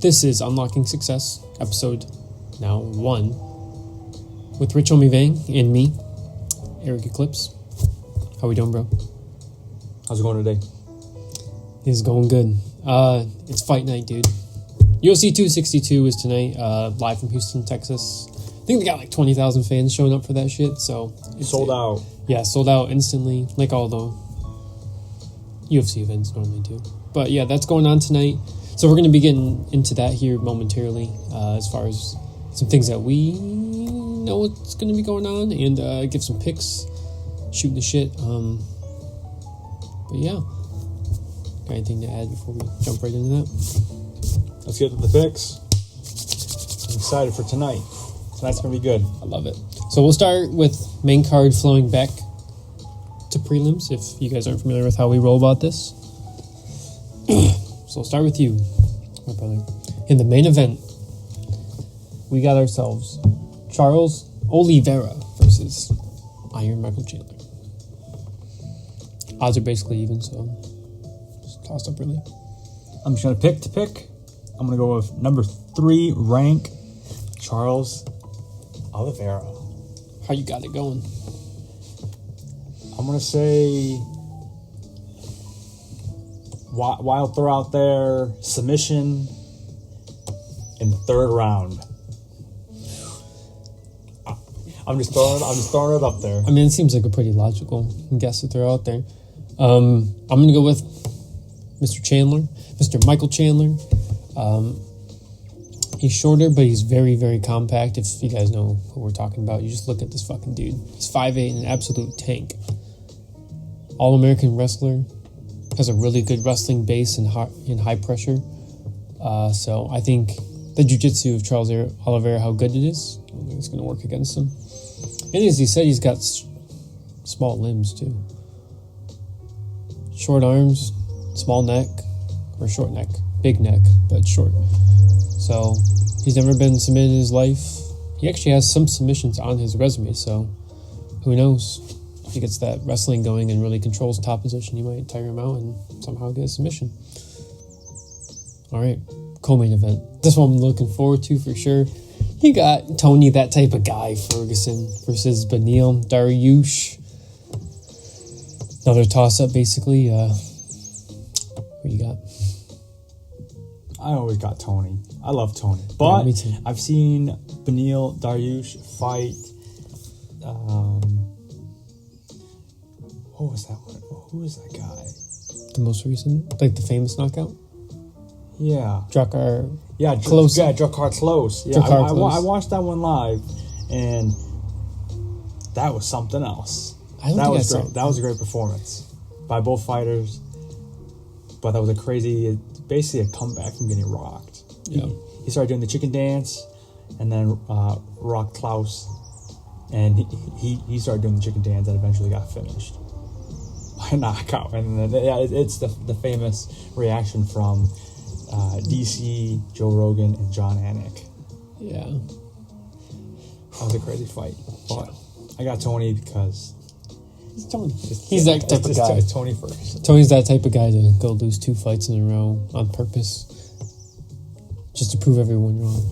This is Unlocking Success, episode now 1, with Rich Omi Vang and me, Eric Eclipse. How we doing, bro? How's it going today? It's going good. It's fight night, dude. UFC 262 is tonight, live from Houston, Texas. I think they got like 20,000 fans showing up for that shit, so... It's sold out. Yeah, sold out instantly, like all the UFC events normally do. But yeah, that's going on tonight. So we're going to be getting into that here momentarily, as far as some things that we know what's going to be going on, and give some picks, shooting the shit. But yeah, got anything to add before we jump right into that? Let's get to the picks. I'm excited for tonight. Tonight's going to be good. I love it. So we'll start with main card flowing back to prelims, if you guys aren't familiar with how we roll about this. So we'll start with you, my brother. In the main event, we got ourselves Charles Oliveira versus Iron Michael Chandler. Odds are basically even, so just tossed up really. I'm just going to pick. I'm going to go with number 3 rank, Charles Oliveira. How you got it going? I'm going to say... wild throw out there, submission in the 3rd round. I'm just throwing it up there. I mean, it seems like a pretty logical guess to throw out there. I'm going to go with Mr. Chandler, Mr. Michael Chandler. He's shorter, but he's very, very compact. If you guys know who we're talking about, you just look at this fucking dude. He's 5'8", and an absolute tank. All-American wrestler. Has a really good wrestling base and high pressure. So I think the jiu-jitsu of Charles Oliveira, how good it is, I don't think it's going to work against him. And as he said, he's got small limbs too. Short arms, small neck, or short neck. Big neck, but short. So he's never been submitted in his life. He actually has some submissions on his resume, so who knows? If he gets that wrestling going and really controls top position, you might tire him out and somehow get a submission. All right, co-main event. This one I'm looking forward to for sure. You got Tony, that type of guy, Ferguson versus Benil Daryush. Another toss-up, basically. What you got? I always got Tony. I love Tony. But yeah, me too. I've seen Benil Daryush fight... What was that one? Who was that guy? The most recent? Like the famous knockout? Yeah. Drakkar. Yeah, Close. Yeah, Drakkar Close. Yeah, I watched that one live, and that was something else. That was great. That was a great performance by both fighters. But that was a crazy, basically a comeback from getting rocked. Yeah. He started doing the chicken dance, and then rocked Klaus, and he started doing the chicken dance and eventually got finished. Knockout, and then, it's the famous reaction from DC, Joe Rogan, and John Anik. Yeah, that was a crazy fight, but I got Tony because he's Tony. He's that type of guy. Tony first. Tony's that type of guy to go lose 2 fights in a row on purpose, just to prove everyone wrong.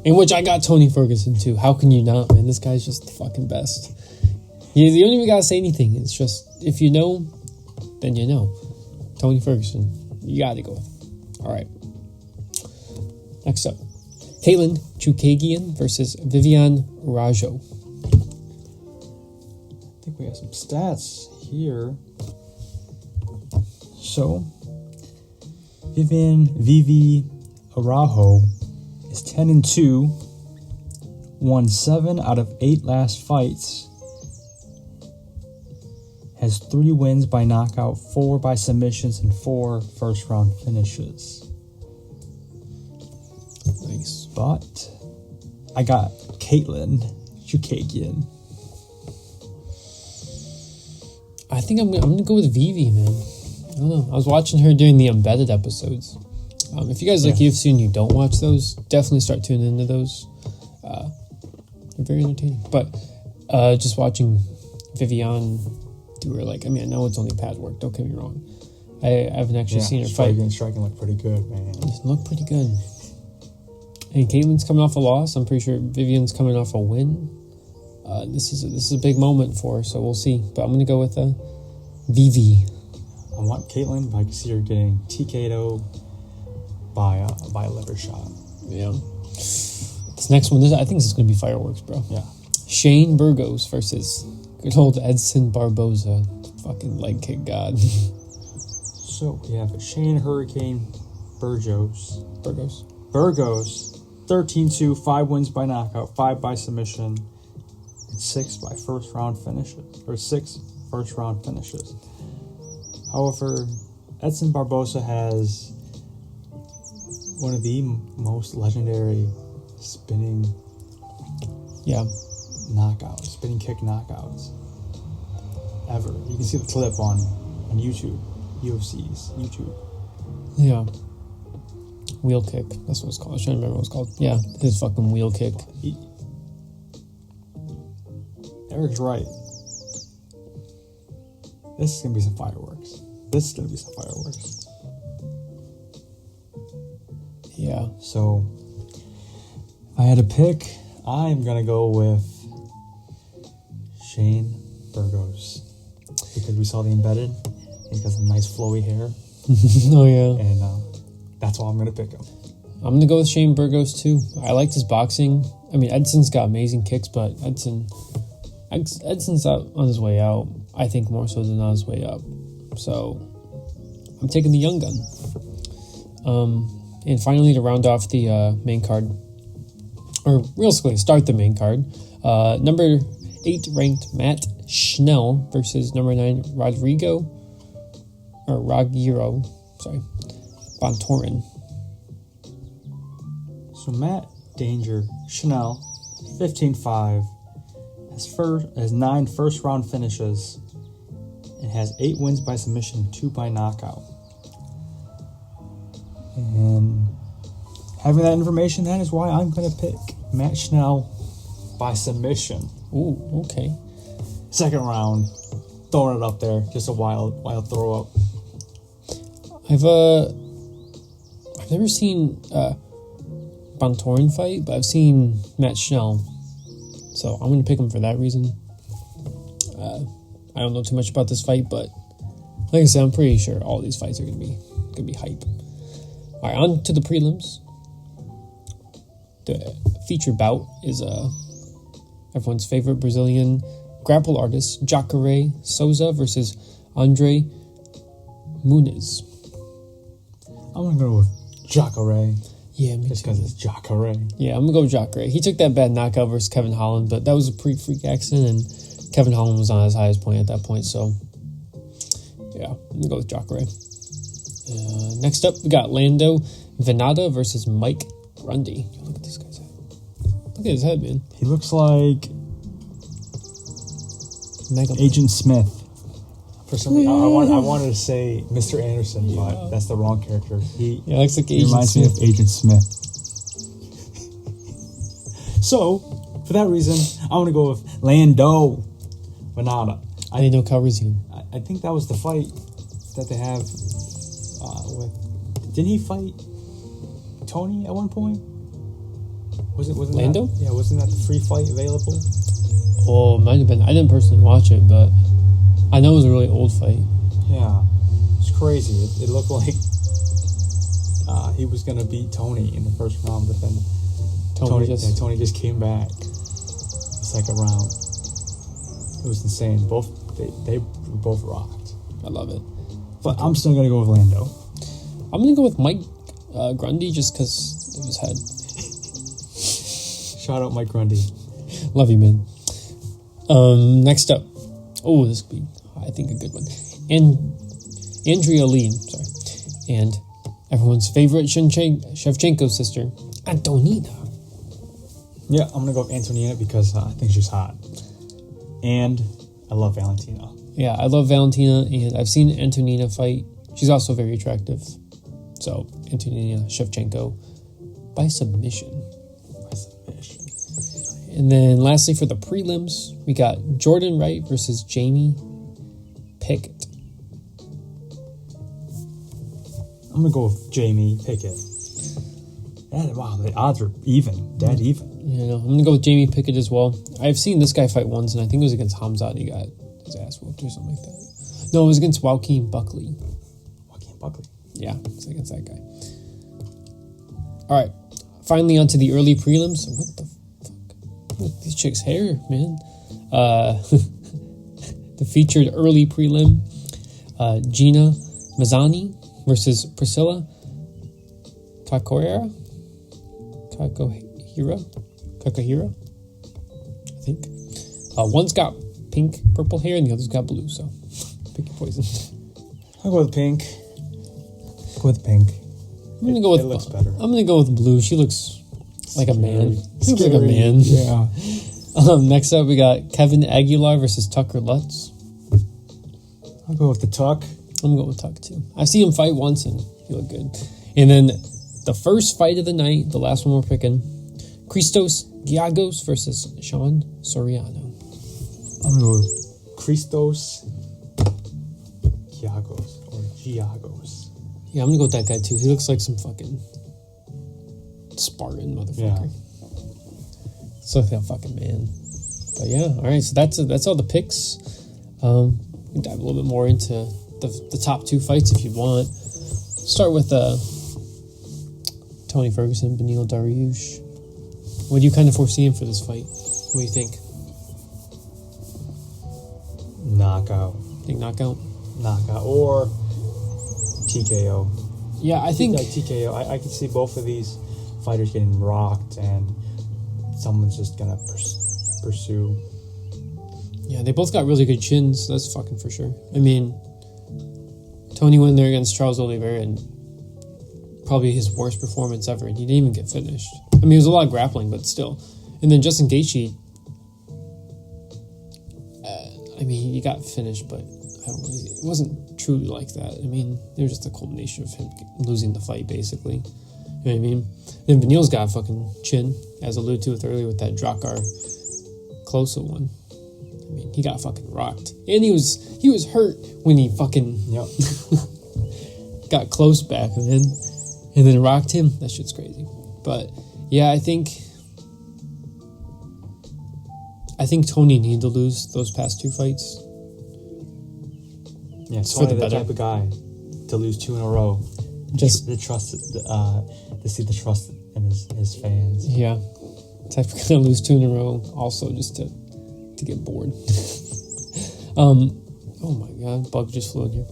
In which I got Tony Ferguson too. How can you not, man? This guy's just the fucking best. You don't even gotta say anything. It's just, if you know, then you know. Tony Ferguson, you gotta go with. All right. Next up, Katlyn Chookagian versus Viviane Araújo. I think we have some stats here. So, Vivi Araujo is 10-2, won 7 out of 8 last fights. Has 3 wins by knockout, 4 by submissions, and 4 first-round finishes. Nice. But I got Katlyn Chookagian. I think I'm gonna go with Vivi, man. I don't know. I was watching her during the Embedded episodes. If you guys like UFC and you don't watch those, definitely start tuning into those. They're very entertaining. But just watching Viviane do her, like, I mean, I know it's only pad work, don't get me wrong. I haven't actually seen her fight. Striking looked pretty good, man. It looked pretty good. And Caitlin's coming off a loss. I'm pretty sure Vivian's coming off a win. This is a big moment for her, so we'll see. But I'm going to go with Vivi. I want Caitlin, but I can see her getting TK'd by a liver shot. Yeah. This next one, I think this is going to be fireworks, bro. Yeah. Shane Burgos versus good old Edson Barboza. Fucking leg kick god. So we have Shane Hurricane Burgos. 13-2, 5 wins by knockout, 5 by submission, and 6 by first round finishes. However, Edson Barboza has one of the most legendary spinning kick knockouts ever. You can see the clip on YouTube, UFC's YouTube. Yeah. Wheel kick. That's what it's called. I was trying to remember what it's called. Yeah, his fucking wheel kick. Eric's right. This is going to be some fireworks. Yeah. So, if I had to pick, I'm going to go with Shane Burgos. Because we saw the embedded. He's got some nice flowy hair. Oh, yeah. And that's why I'm going to pick him. I'm going to go with Shane Burgos, too. I liked his boxing. I mean, Edson's got amazing kicks, but Edson's on his way out. I think more so than on his way up. So, I'm taking the young gun. And finally, to round off the main card, or realistically, start the main card, number 8 ranked Matt Schnell versus number 9 Rogiro Bontorin. So Matt Danger Schnell, 15-5, has 9 first round finishes, and has 8 wins by submission and 2 by knockout. And having that information, that is why I'm going to pick Matt Schnell by submission. Ooh, okay. Second round, throwing it up there, just a wild throw up. I've never seen Bontorin fight, but I've seen Matt Schnell, so I'm going to pick him for that reason. I don't know too much about this fight, but like I said, I'm pretty sure all these fights are going to be hype. All right, on to the prelims. The featured bout is everyone's favorite Brazilian grapple artist Jacare Souza versus Andre Muniz. I'm going to go with Jacare. Yeah, me just too. because it's Jacare. Yeah, I'm going to go with Jacare. He took that bad knockout versus Kevin Holland, but that was a pretty freak accident, and Kevin Holland was on his highest point at that point, so yeah, I'm going to go with Jacare. Next up, we got Lando Venata versus Mike Grundy. Look at this guy's head. Look at his head, man. He looks like Agent Smith. For some reason, I wanted to say Mr. Anderson, but that's the wrong character. He looks like Agent reminds Smith. me of Agent Smith. So, for that reason, I want to go with Lando Venata. I didn't know Calrissian. I think that was the fight that they have with. Didn't he fight Tony at one point? Wasn't Lando? Wasn't that the free fight available? Oh, might have been. I didn't personally watch it, but I know it was a really old fight. Yeah, it's crazy. It looked like he was gonna beat Tony in the first round, but then Tony just came back the second round. It was insane. They both rocked. I love it. But I'm still gonna go with Lando. I'm gonna go with Mike Grundy just because of his head. Shout out Mike Grundy. Love you, man. Next up. Oh, this could be, I think, a good one. Andrea Lee, and everyone's favorite Shevchenko sister, Antonina. Yeah, I'm gonna go with Antonina because I think she's hot, and I love Valentina. Yeah, I love Valentina, and I've seen Antonina fight. She's also very attractive. So, Antonina Shevchenko by submission. And then lastly, for the prelims, we got Jordan Wright versus Jamie Pickett. I'm going to go with Jamie Pickett. Wow, the odds are even, dead even. You know, I'm gonna go with Jamie Pickett as well. I've seen this guy fight once, and I think it was against Hamzat. And he got his ass whooped or something like that. No, it was against Joaquin Buckley. Joaquin Buckley. Yeah, it's against that guy. All right, finally onto the early prelims. What the fuck? Look at these chicks' hair, man. The featured early prelim: Gina Mazzani versus Priscilla Cacohira, I think. One's got pink, purple hair, and the other's got blue. So, pick your poison. I'll go with pink. Go with pink. I'm gonna go with. It looks better. I'm gonna go with blue. She looks like a man. She looks like a Scary. man. Yeah. Next up, we got Kevin Aguilar versus Tucker Lutz. I'll go with the tuck. I'm going with Tuck too. I've seen him fight once, and he looked good. And then the first fight of the night, the last one we're picking, Christos Giagos versus Sean Soriano. I'm going to go with Christos Giagos or Giagos. Yeah, I'm going to go with that guy too. He looks like some fucking Spartan motherfucker. Yeah. Looks like a fucking man. But yeah, all right, so that's all the picks. We can dive a little bit more into the top two fights if you want. Start with Tony Ferguson, Benil Daryush. What do you kind of foresee him for this fight? What do you think? Knockout. Think knockout? Knockout or TKO. Yeah, I think... Like TKO. I can see both of these fighters getting rocked and someone's just going to pursue. Yeah, they both got really good chins. That's fucking for sure. I mean, Tony went there against Charles Oliveira and probably his worst performance ever, and he didn't even get finished. I mean, it was a lot of grappling, but still. And then Justin Gaethje, I mean, he got finished, but I don't know, it wasn't truly like that. I mean, it was just a culmination of him losing the fight, basically. You know what I mean? Then Benil's got a fucking chin, as alluded to with earlier with that Drakkar Klose one. I mean, he got fucking rocked. And he was hurt when he fucking got close back, man. And then rocked him. That shit's crazy. But yeah, I think Tony needed to lose those past two fights. Yeah, It's Tony, for the that better. type of guy to lose two in a row. Just the trust, to see the trust in his fans. yeah, type of gonna lose two in a row. Also, just to get bored. Oh my god, bug just flew in here.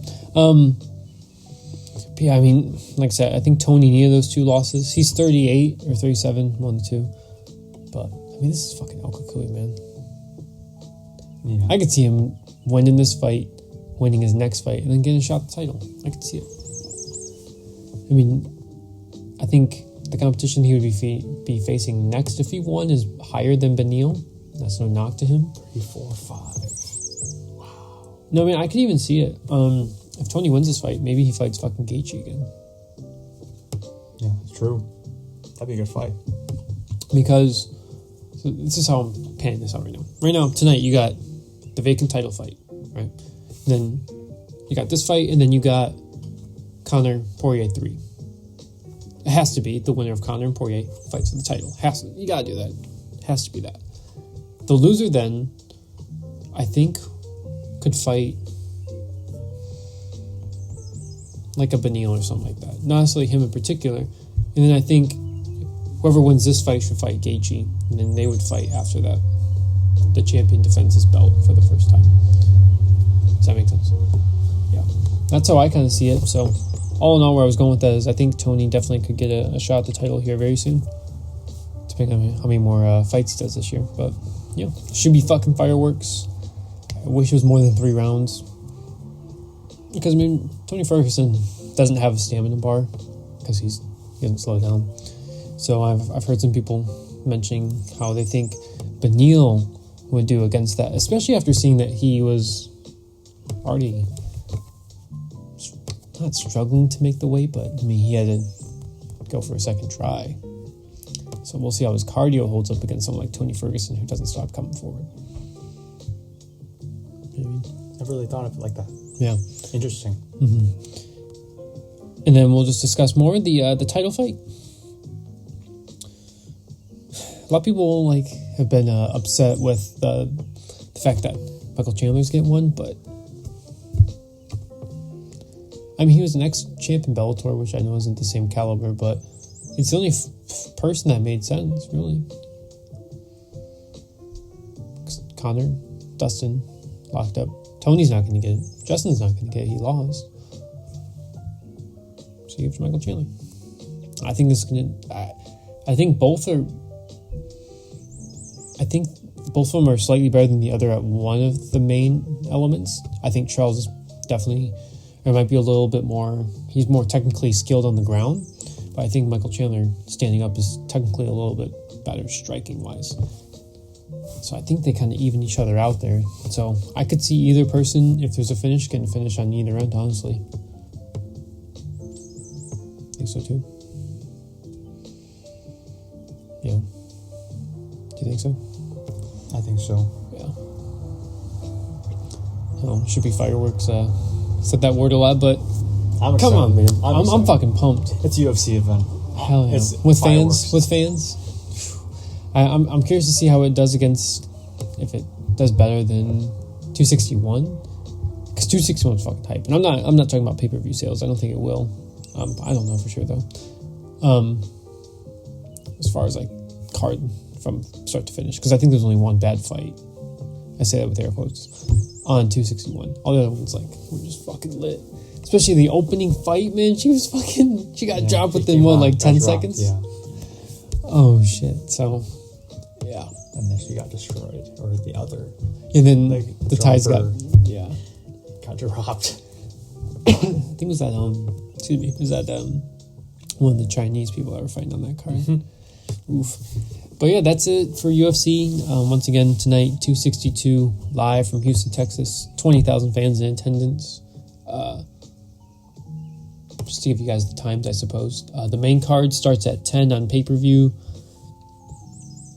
But yeah, I mean, like I said, I think Tony needed those two losses. He's 38 or 37, 1-2. But I mean, this is fucking El Cucuy, man. Yeah. I could see him winning this fight, winning his next fight, and then getting a shot at the title. I could see it. I mean, I think the competition he would be facing next if he won is higher than Benil. That's no knock to him. 3, 4, 5. Wow. No, I mean, I could even see it. If Tony wins this fight, maybe he fights fucking Gaethje again. Yeah, it's true. That'd be a good fight. Because, so this is how I'm panning this out right now. Right now, tonight, you got the vacant title fight, right? Then you got this fight, and then you got Conor Poirier 3. It has to be the winner of Conor and Poirier fights for the title. You gotta do that. It has to be that. The loser then, I think, could fight like a Benil or something like that. Not necessarily him in particular. And then I think whoever wins this fight should fight Gaethje, and then they would fight after that. The champion defends his belt for the first time. Does that make sense? Yeah. That's how I kind of see it. So, all in all, where I was going with that is I think Tony definitely could get a shot at the title here very soon. Depending on how many more fights he does this year. But, yeah, should be fucking fireworks. I wish it was more than 3 rounds. Because, I mean, Tony Ferguson doesn't have a stamina bar because he doesn't slow down. So I've heard some people mentioning how they think Benil would do against that, especially after seeing that he was already not struggling to make the weight, but I mean, he had to go for a second try. So we'll see how his cardio holds up against someone like Tony Ferguson, who doesn't stop coming forward. You know what I mean? Never really thought of it like that. Yeah. Interesting. Mm-hmm. And then we'll just discuss more the title fight. a lot of people like have been upset with the fact that Michael Chandler's getting one, but I mean, he was an ex-champ in Bellator, which I know isn't the same caliber, but it's the only person that made sense, really. Connor, Dustin, locked up. Tony's not going to get it. Justin's not going to get it. He lost. So you give it to Michael Chandler. I think this is going to... I think both are... I think both of them are slightly better than the other at one of the main elements. I think Charles is definitely... Or might be a little bit more... He's more technically skilled on the ground. But I think Michael Chandler standing up is technically a little bit better striking-wise. So I think they kind of even each other out there. So I could see either person, if there's a finish, getting a finish on either end, honestly. I think so too. Yeah. Do you think so? I think so. Yeah. Should be fireworks. Said that word a lot, but I'm come excited. on, man. I'm I'm excited. fucking pumped. It's a UFC event. Hell yeah. It's With fireworks. fans. I'm curious to see how it does against, if it does better than 261, because 261 is fucking hype, and I'm not talking about pay-per-view sales. I don't think it will. I don't know for sure though. As far as like card from start to finish, because I think there's only one bad fight. I say that with air quotes on 261. All the other ones like were just fucking lit. Especially the opening fight, man. She got dropped within like 10 seconds. Yeah. Oh shit. So. Yeah. And then she got destroyed, or the other. And then Like, the ties got, jumper. yeah. Got dropped. I think it was that, excuse me, was that one of the Chinese people that were fighting on that card. Mm-hmm. Oof. But yeah, that's it for UFC. Once again, tonight, 262, live from Houston, Texas. 20,000 fans in attendance. Just to give you guys the times, I suppose. The main card starts at 10 on pay-per-view.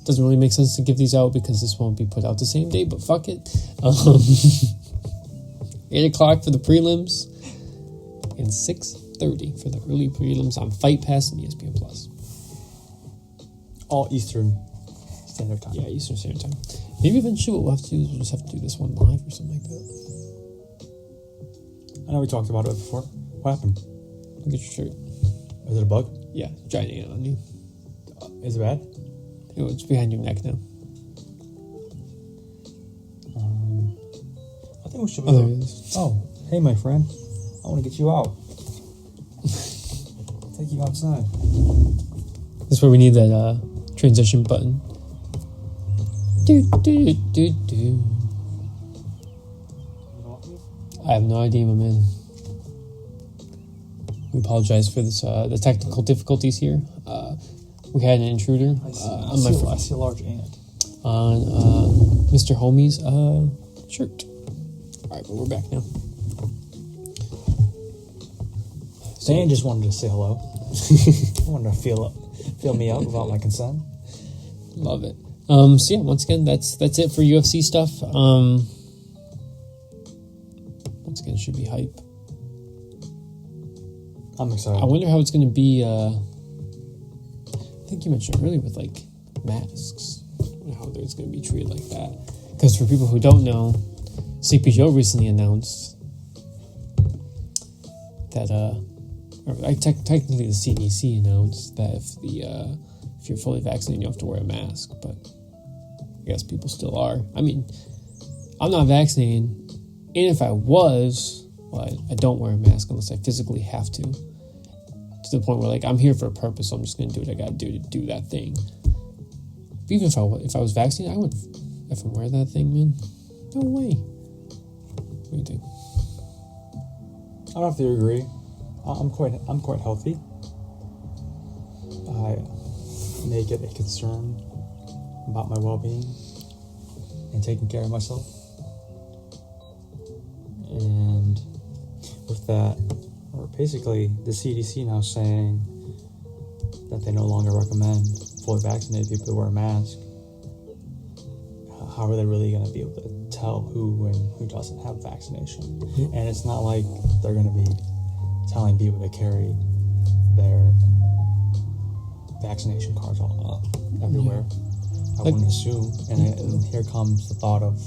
Doesn't really make sense to give these out because this won't be put out the same day, but fuck it. 8 o'clock for the prelims and 6:30 for the early prelims on Fight Pass and ESPN Plus. All Eastern Standard Time. Yeah, Eastern Standard Time. Maybe eventually what we'll have to do is we'll just have to do this one live or something like that. I know we talked about it before. What happened? Look at your shirt. Is it a bug? Yeah, giant ant on you. Is it bad? It's behind your neck now. I think we should. Oh, there it is. Oh, hey, my friend. I want to get you out. Take you outside. That's where we need that transition button. Do, do, do, do. I have no idea, my man. We apologize for this, the technical difficulties here. We had an intruder I see a large ant. on Mr. Homie's shirt. Alright, but we're back now. Dan just wanted to say hello. I wanted to feel me up without my consent. Love it. So yeah, once again, that's it for UFC stuff. Once again, it should be hype. I'm excited. I wonder how it's going to be. I think you mentioned earlier with like masks, how there's going to be treated like that. Because for people who don't know, Sleepy Joe recently announced that, technically the CDC announced that if you're fully vaccinated, you have to wear a mask. But I guess people still are. I mean, I'm not vaccinated, and if I was, well, I don't wear a mask unless I physically have to. To the point where, like, I'm here for a purpose, so I'm just going to do what I got to do that thing. But even if I was vaccinated, I would if I wear that thing, man. No way. What do you think? I don't have to agree. I'm quite healthy. I make it a concern about my well-being and taking care of myself. And with that, or basically the CDC now saying that they no longer recommend fully vaccinated people to wear a mask, how are they really going to be able to tell who and who doesn't have vaccination? Mm-hmm. And it's not like they're going to be telling people to carry their vaccination cards all up everywhere. I wouldn't assume. And here comes the thought of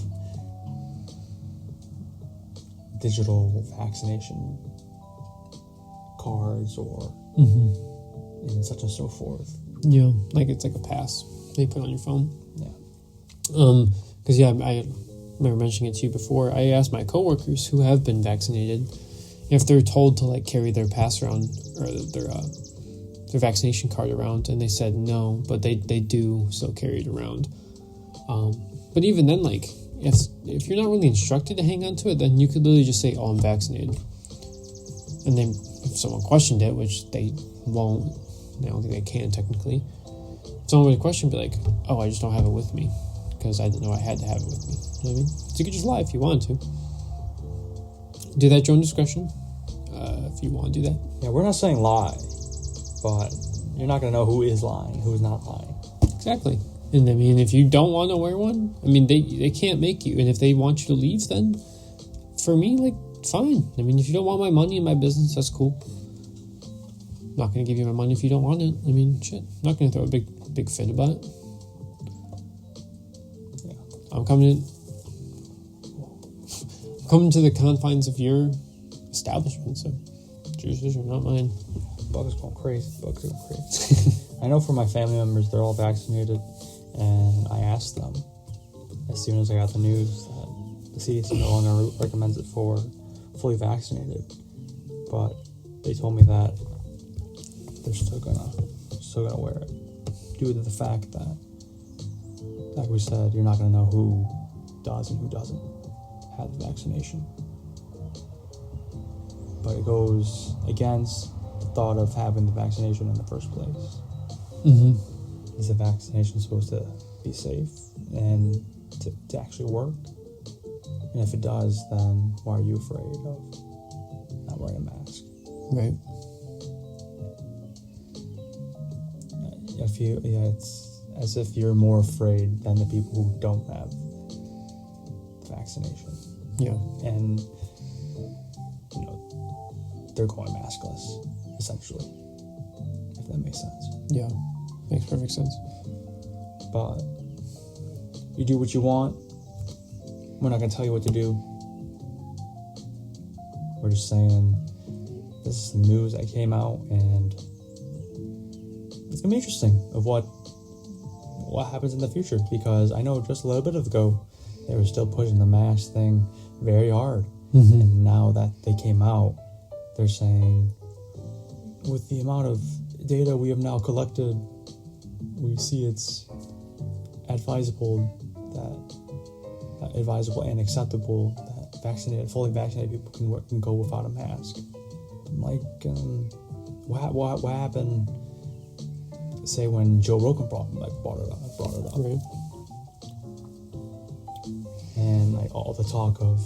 digital vaccination cards or and such and so forth. Yeah, like it's like a pass they put on your phone. Yeah. Because I remember mentioning it to you before. I asked my coworkers who have been vaccinated if they're told to like carry their pass around or their vaccination card around, and they said no, but they do still carry it around. But even then, like if you're not really instructed to hang on to it, then you could literally just say, "Oh, I'm vaccinated," and then if someone questioned it, which they won't, I don't think they can technically. If someone would question, be like, "Oh, I just don't have it with me because I didn't know I had to have it with me." You know what I mean? So you could just lie if you wanted to. Do that at your own discretion. If you want to do that. Yeah, we're not saying lie, but you're not going to know who is lying, who's not lying. Exactly. And I mean, if you don't want to wear one, I mean, they can't make you. And if they want you to leave, then for me, like, fine. I mean, if you don't want my money in my business, that's cool. I'm not going to give you my money if you don't want it. I mean, shit. I'm not going to throw a big fit about it. Yeah. I'm coming to the confines of your establishment, so it's your decision, not mine. Bugs going crazy. I know for my family members, they're all vaccinated, and I asked them as soon as I got the news that the CDC no longer recommends it for fully vaccinated, but they told me that they're still gonna wear it due to the fact that, like we said, you're not gonna know who does and who doesn't have the vaccination. But it goes against the thought of having the vaccination in the first place. Is the vaccination supposed to be safe and to actually work? And if it does, then why are you afraid of not wearing a mask? Right. It's as if you're more afraid than the people who don't have the vaccination. Yeah. And they're going maskless, essentially, if that makes sense. Yeah, makes perfect sense. But you do what you want. We're not going to tell you what to do. We're just saying this is some news that came out, and it's going to be interesting of what happens in the future, because I know just a little bit ago they were still pushing the mask thing very hard. And now that they came out, they're saying, with the amount of data we have now collected, we see it's advisable and acceptable that fully vaccinated people can go without a mask. I'm like, what happened? Say when Joe Rogan brought it up, Right. And like all the talk of,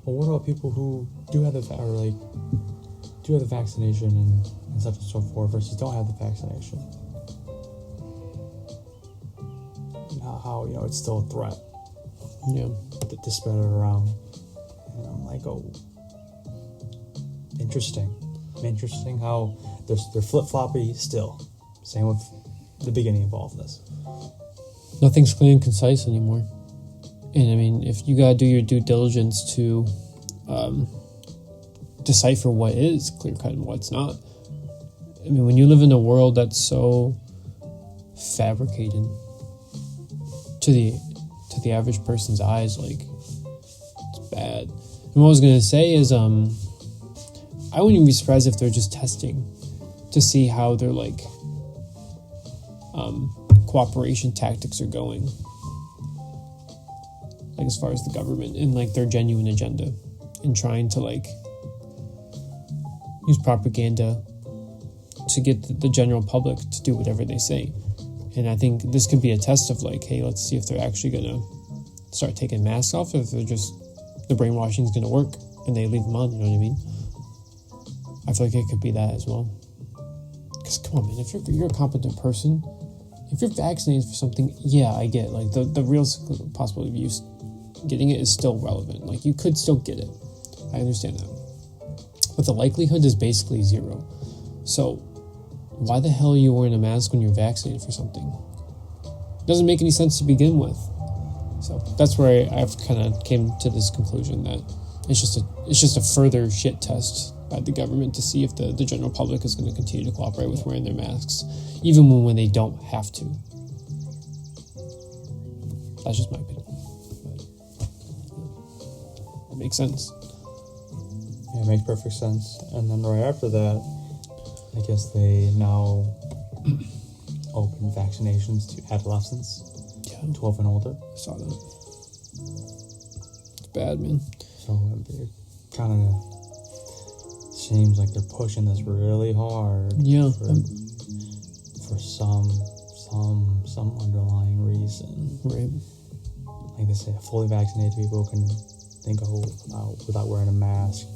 well, what about people who do have the vaccination and such and so forth versus don't have the vaccination? And how it's still a threat. Yeah. To spread it around. And I'm like, oh, interesting how they're flip-floppy still. Same with the beginning of all of this. Nothing's clear and concise anymore. And I mean, if you gotta do your due diligence to decipher what is clear-cut and what's not. I mean, when you live in a world that's so fabricated to the average person's eyes, like, it's bad. And what I was gonna say is, I wouldn't even be surprised if they're just testing to see how their like cooperation tactics are going, like as far as the government and like their genuine agenda, and trying to like use propaganda to get the general public to do whatever they say. And I think this could be a test of like, hey, let's see if they're actually gonna start taking masks off, or if they're just, the brainwashing is gonna work and they leave them on. You know what I mean? I feel like it could be that as well. Because come on, man, if you're a competent person, if you're vaccinated for something, yeah, I get it. Like the real possibility of you getting it is still relevant. Like you could still get it. I understand that. But the likelihood is basically zero. So why the hell are you wearing a mask when you're vaccinated for something? doesn't make any sense to begin with. So that's where I've kind of came to this conclusion that it's just a further shit test by the government to see if the general public is going to continue to cooperate with wearing their masks, even when they don't have to. That's just my opinion. But, it makes sense. Yeah, it makes perfect sense. And then right after that, I guess they now open vaccinations to adolescents, 12 and older. I saw that. It's bad, man. So it kind of seems like they're pushing this really hard. Yeah. For some underlying reason. Right. Like they say, fully vaccinated people can go without wearing a mask.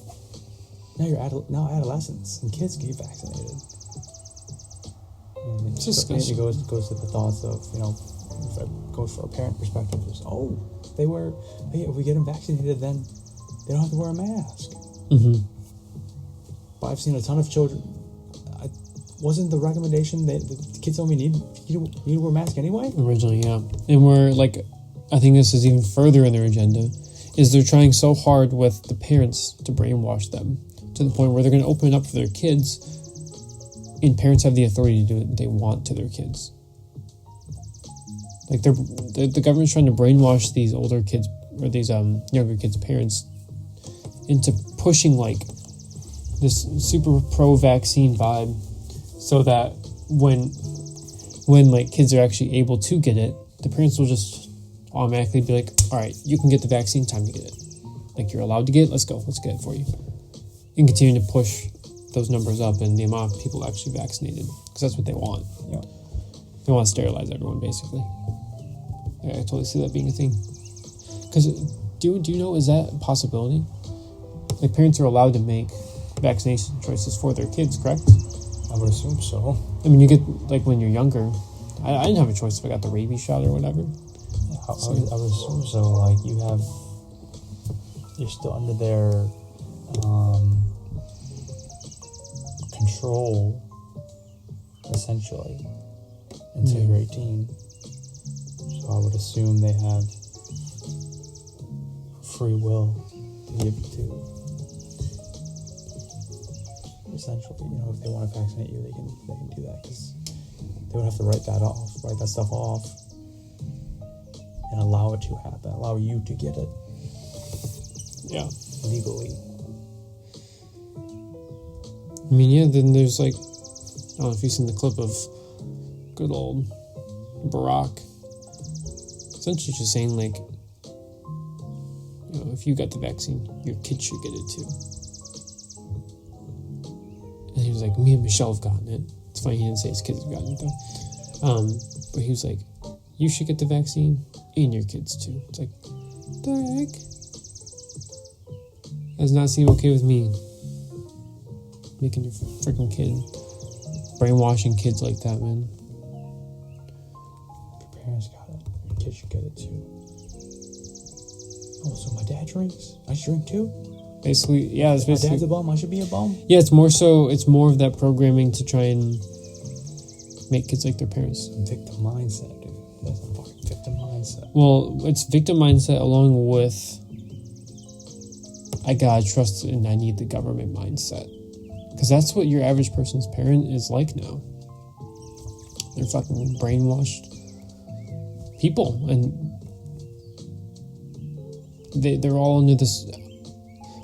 Now adolescents and kids get vaccinated. And It's disgusting. It goes to the thoughts of, if it goes for a parent perspective, is if we get them vaccinated, then they don't have to wear a mask. Mm-hmm. But I've seen a ton of children. Wasn't the recommendation that the kids only need to wear a mask anyway? Originally, yeah. And we're I think this is even further in their agenda, is they're trying so hard with the parents to brainwash them to the point where they're going to open it up for their kids, and parents have the authority to do what they want to their kids. Like the government's trying to brainwash these older kids or these younger kids' parents into pushing this super pro-vaccine vibe, so that when kids are actually able to get it, the parents will just automatically be like, all right, you can get the vaccine, time to get it. You're allowed to get it, let's go, let's get it for you. And continue to push those numbers up and the amount of people actually vaccinated, because that's what they want. Yeah. They want to sterilize everyone, basically. I totally see that being a thing. Because do you know, is that a possibility? Parents are allowed to make vaccination choices for their kids, correct? I would assume so. I mean, you get, when you're younger, I didn't have a choice if I got the rabies shot or whatever. I would assume so. You're still under their control, essentially, until you're 18. So I would assume they have free will to give to. Essentially, if they want to vaccinate you, they can do that, because they would have to write that stuff off, and allow it to happen, allow you to get it. Yeah. Legally. I mean, yeah, then there's I don't know if you've seen the clip of good old Barack. Essentially just saying, if you got the vaccine, your kid should get it too. And he was like, me and Michelle have gotten it. It's funny he didn't say his kids have gotten it though. But he was like, you should get the vaccine and your kids too. It's like, what the heck? Does not seem okay with me. Making your freaking kid, brainwashing kids like that, man. Your parents got it. Your kids should get it too. Oh, so my dad drinks? I should drink too? Basically, yeah, it's basically. My dad's a bum, I should be a bum? Yeah, it's more of that programming to try and make kids like their parents. Victim mindset, dude. That's a fucking victim mindset. Well, it's victim mindset along with I gotta trust and I need the government mindset. Because that's what your average person's parent is like now. They're fucking brainwashed people, and they're all under this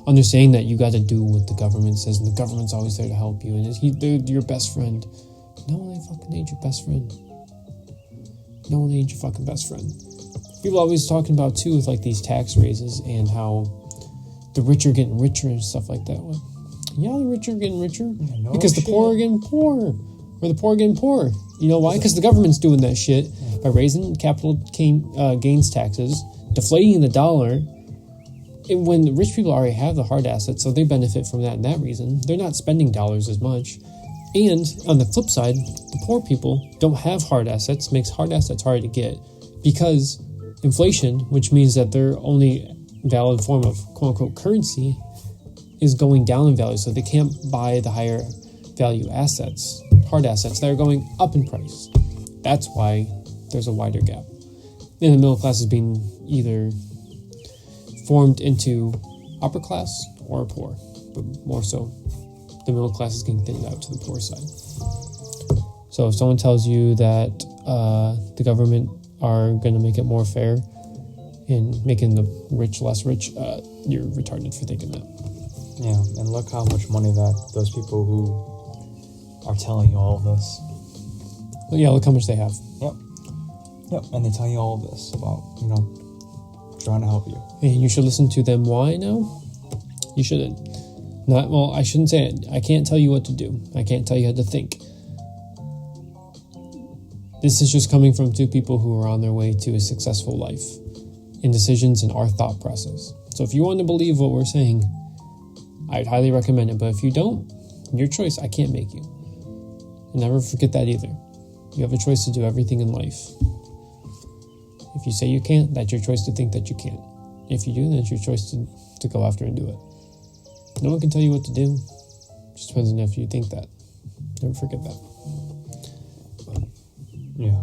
understanding that you got to do what the government says, and the government's always there to help you, and they're your best friend. No, they fucking ain't your best friend. No one ain't your fucking best friend. People always talking about too with these tax raises and how the rich are getting richer and stuff like that. Well, yeah, the rich are getting richer because the poor are getting poorer, or the poor are getting poorer. You know why? Because the government's doing that shit by raising capital gains taxes, deflating the dollar. And when the rich people already have the hard assets, so they benefit from that and that reason, they're not spending dollars as much. And on the flip side, the poor people don't have hard assets, makes hard assets hard to get because inflation, which means that their only valid form of quote-unquote currency is going down in value, so they can't buy the higher value assets, hard assets that are going up in price. That's why there's a wider gap. And the middle class is being either formed into upper class or poor, but more so the middle class is getting thinned out to the poor side. So if someone tells you that the government are going to make it more fair and making the rich less rich, you're retarded for thinking that. Yeah, and look how much money that those people who are telling you all of this. Well, yeah, look how much they have. Yep, and they tell you all of this about, trying to help you. And you should listen to them. Why now? You shouldn't. I shouldn't say it. I can't tell you what to do. I can't tell you how to think. This is just coming from two people who are on their way to a successful life in decisions in our thought process. So if you want to believe what we're saying, I'd highly recommend it. But if you don't, your choice. I can't make you. And never forget that either. You have a choice to do everything in life. If you say you can't, that's your choice to think that you can't. If you do, then it's your choice to go after and do it. No one can tell you what to do. Just depends on if you think that. Never forget that. Yeah.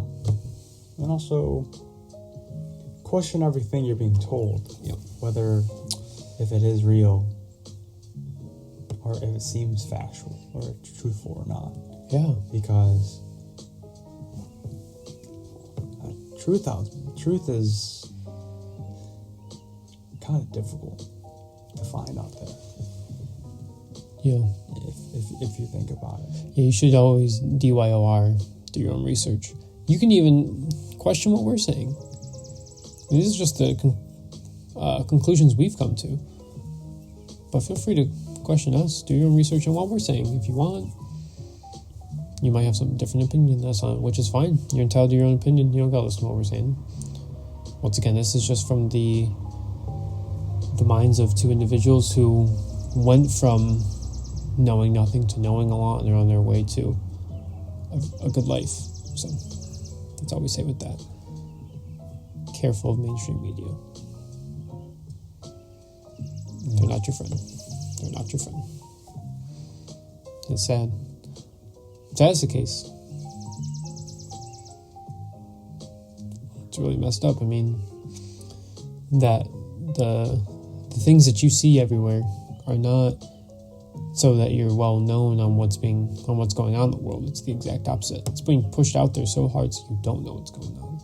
And also, question everything you're being told. Yep. Whether if it is real or if it seems factual or truthful or not. Yeah. Because truth is kind of difficult to find out there. Yeah. If you think about it. Yeah, you should always DYOR, do your own research. You can even question what we're saying. These are just the conclusions we've come to. But feel free to question us. Do your own research on what we're saying if you want. You might have some different opinion than us on it, which is fine. You're entitled to your own opinion. You don't gotta listen to what we're saying. Once again, this is just from the minds of two individuals who went from knowing nothing to knowing a lot, and they're on their way to a good life. So that's all we say with that. Careful of mainstream media. They're not your friend. They're not your friend. It's sad. If that is the case, it's really messed up. I mean, that the things that you see everywhere are not so that you're well known on what's going on in the world. It's the exact opposite. It's being pushed out there so hard so you don't know what's going on.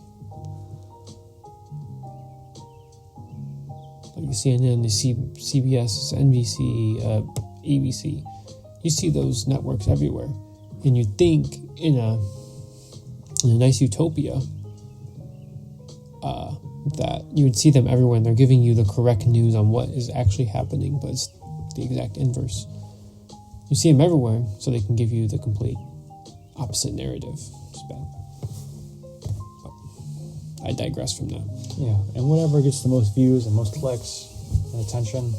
Like you CNN, you see CBS, NBC, ABC. You see those networks everywhere. And you think in a nice utopia that you would see them everywhere and they're giving you the correct news on what is actually happening, but it's the exact inverse. You see them everywhere so they can give you the complete opposite narrative. It's bad. So, I digress from that. Yeah, and whatever gets the most views and most clicks and attention,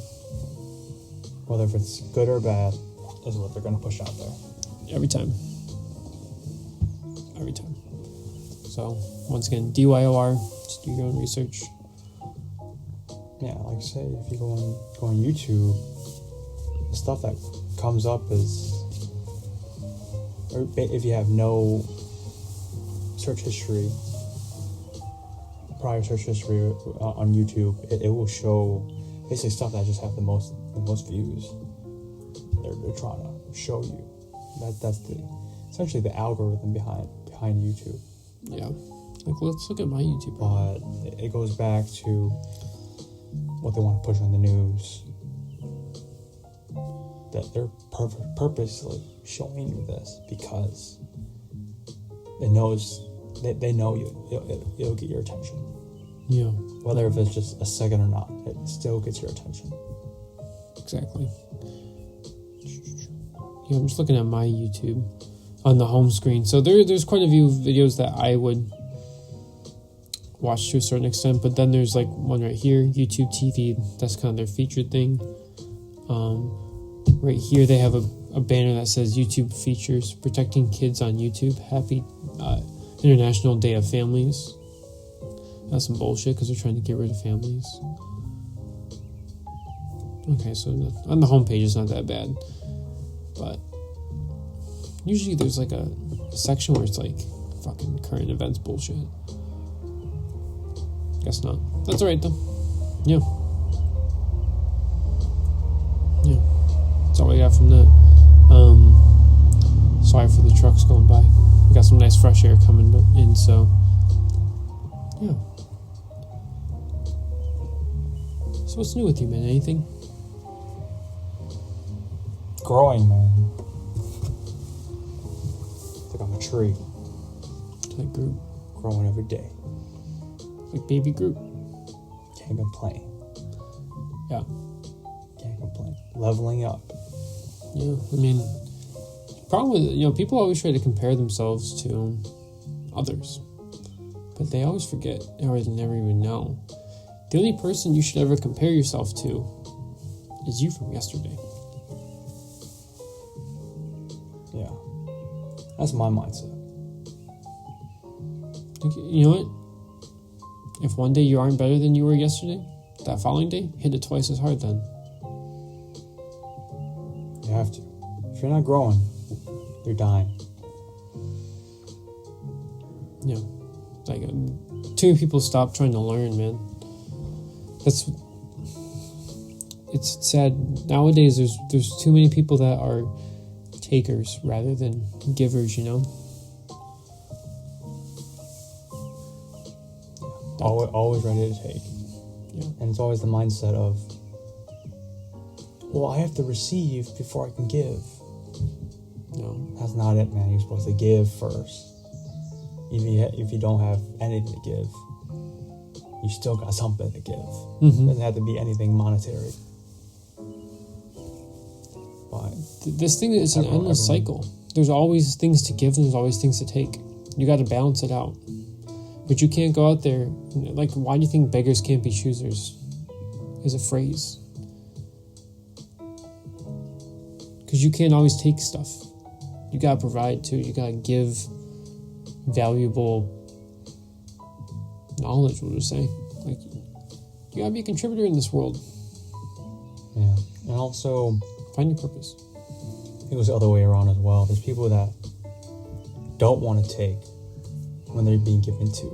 whether if it's good or bad, is what they're going to push out there. Every time. So, once again, DYOR, just do your own research. Yeah, like I say, if you go on YouTube, the stuff that comes up is, or if you have no search history, prior search history on YouTube, it will show basically stuff that just have the most views. They're trying to show you. That's essentially the algorithm behind YouTube. Yeah. Like, let's look at my YouTube. But it goes back to what they want to push on the news. That they're purposely showing you this because they know it'll get your attention. Yeah. Whether if it's just a second or not, it still gets your attention. Exactly. Yeah, I'm just looking at my YouTube on the home screen. So there's quite a few videos that I would watch to a certain extent, but then there's like one right here, YouTube TV. That's kind of their featured thing. Right here they have a banner that says YouTube features protecting kids on YouTube. Happy International Day of Families. That's some bullshit because they're trying to get rid of families. Okay, so on the homepage it's not that bad, but usually there's like a section where it's like fucking current events bullshit. Guess not. That's alright though. Yeah. Yeah. That's all we got from that. Sorry for the trucks going by. We got some nice fresh air coming in, so yeah. So what's new with you, man? Anything? Growing, man. It's like I'm a tree. Like Groot. Growing every day. Like baby Groot. Can't complain. Yeah. Can't complain. Leveling up. Yeah, I mean, problem with, people always try to compare themselves to others, but they always forget, or they never even know. The only person you should ever compare yourself to is you from yesterday. Yeah. That's my mindset. You know what? If one day you aren't better than you were yesterday, that following day, hit it twice as hard then. You have to. If you're not growing, you're dying. Yeah. Like, too many people stop trying to learn, man. It's sad. Nowadays, there's too many people that are takers rather than givers, Always ready to take. Yeah. And it's always the mindset of, well, I have to receive before I can give. No. That's not it, man. You're supposed to give first. If you don't have anything to give, you still got something to give. Mm-hmm. It doesn't have to be anything monetary. But this thing is an endless cycle. There's always things to give and there's always things to take. You got to balance it out. But you can't go out there, like, why do you think beggars can't be choosers is a phrase? Because you can't always take stuff. You got to provide too. You got to give valuable knowledge, we'll just say. Like, you got to be a contributor in this world. yeah. And also, Find your purpose. it was the other way around as well. There's people that don't want to take when they're being given to.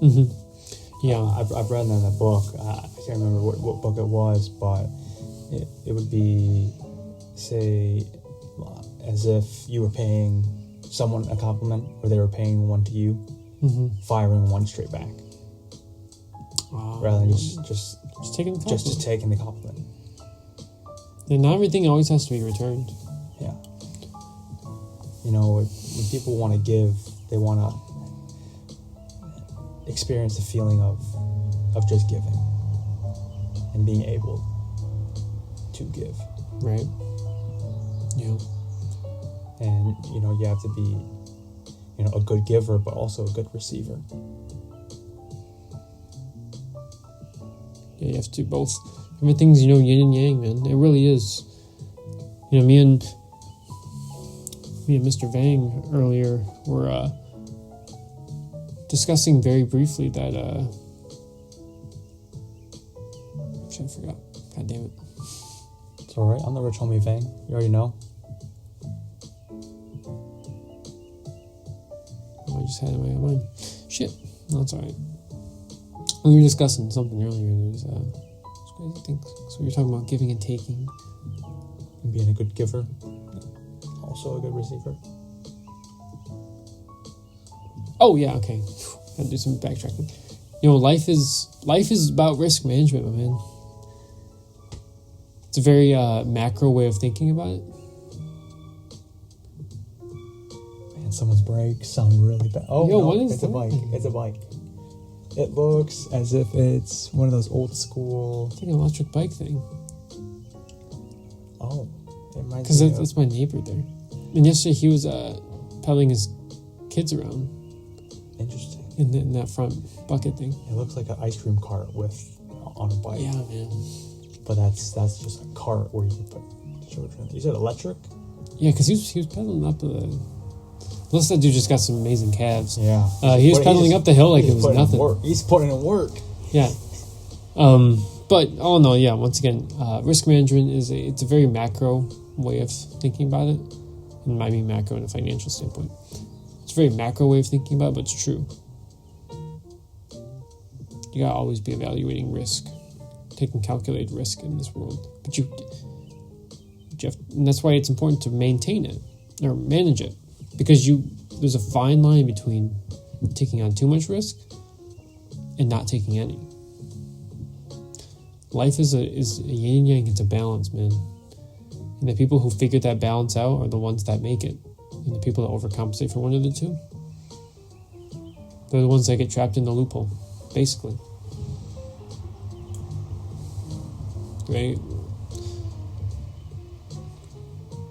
Mm-hmm. Yeah. I've read that in a book. I can't remember what book it was, but it would be, say, as if you were paying someone a compliment or they were paying one to you, Mm-hmm. firing one straight back. Rather than just taking the compliment. just taking the compliment. And not everything always has to be returned. Yeah. When people want to give, they want to experience the feeling of just giving and being able to give. Right. Yeah. And, you have to be, a good giver, but also a good receiver. Yeah, you have to do both. Everything's, yin and yang, man. It really is. Me and Mr. Vang earlier were discussing very briefly that I forgot. God damn it. It's alright, I'm the rich homie Vang. You already know. I just had it in my mind. Shit. No, it's alright. We were discussing something earlier and it was crazy things. So we were talking about giving and taking. And being a good giver. Also a good receiver. Oh yeah, okay. Gotta do some backtracking. Life is about risk management, my man. It's a very macro way of thinking about it. Man, someone's brakes sound really bad. Oh, Yo, no, what is it's that? a bike. It's a bike. It looks as if it's one of those old school. It's like an electric bike thing. Oh, it might. Because that's my neighbor there. And yesterday he was pedaling his kids around. Interesting. In that front bucket thing. It looks like an ice cream cart on a bike. Yeah, man. But that's just a cart where you can put children. You said electric? Yeah, because he was pedaling up the. Unless that dude just got some amazing calves. Yeah. He was pedaling up the hill like it was nothing. He's putting in work. Yeah. But all in all, yeah. Once again, risk management it's a very macro way of thinking about it, and I mean macro in a financial standpoint. It's a very macro way of thinking about it, but it's true. You gotta always be evaluating risk, taking calculated risk in this world. But you have, and that's why it's important to maintain it or manage it, because there's a fine line between taking on too much risk and not taking any. Life is a yin and yang. It's a balance, man. And the people who figure that balance out are the ones that make it, and the people that overcompensate for one of the two, they're the ones that get trapped in the loophole, basically. Right?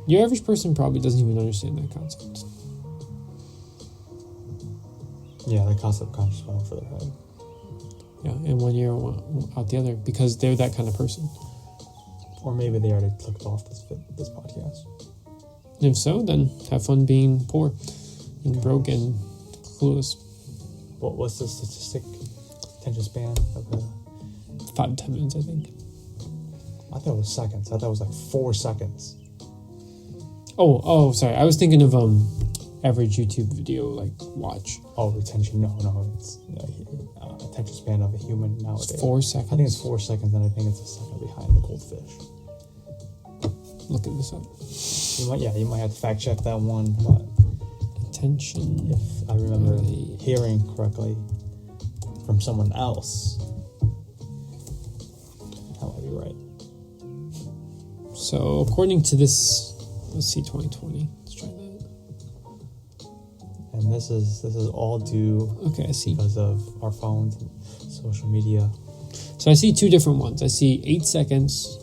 Your average person probably doesn't even understand that concept. Yeah, that concept comes just went over their head. Yeah, and one ear out the other, because they're that kind of person. Or maybe they already clicked off this podcast. And if so, then have fun being poor and broke and clueless. What's the statistic? Attention span of the 5 to 10 minutes, I think. I thought it was seconds. I thought it was like 4 seconds. Oh, sorry. I was thinking of average YouTube video like watch. Oh, retention. No, it's attention span of a human nowadays. 4 seconds. I think it's 4 seconds, and I think it's a second behind the goldfish. Looking this up. You might have to fact check that one, but attention. if I remember hearing correctly from someone else, that might be right. So according to this, let's see, 2020. Let's try that. And this is all due. Okay, I see. Because of our phones and social media. So I see 2 different ones. I see 8 seconds,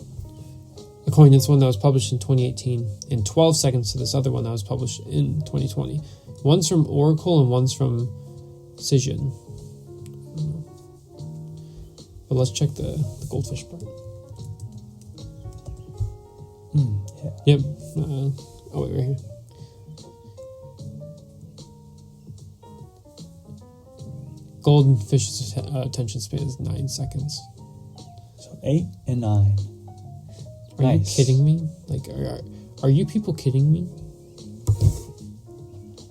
according to this one that was published in 2018, and 12 seconds to this other one that was published in 2020. One's from Oracle and one's from Cision. But let's check the goldfish part. Yeah. Yep. Oh, wait, right here. Goldfish's attention span is 9 seconds. So 8 and 9. Are you kidding me? Like, are you people kidding me?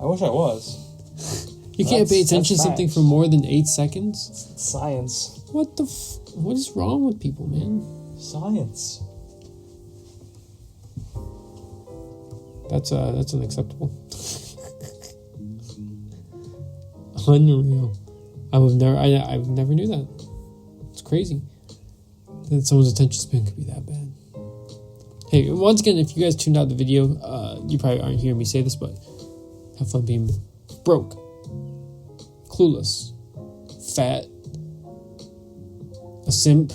I wish I was. You can't pay attention to something for more than 8 seconds? It's science. What is wrong with people, man? Science. That's unacceptable. Unreal. I never knew that. It's crazy that someone's attention span could be that bad. Hey, once again, if you guys tuned out the video, you probably aren't hearing me say this, but have fun being broke, clueless, fat, a simp,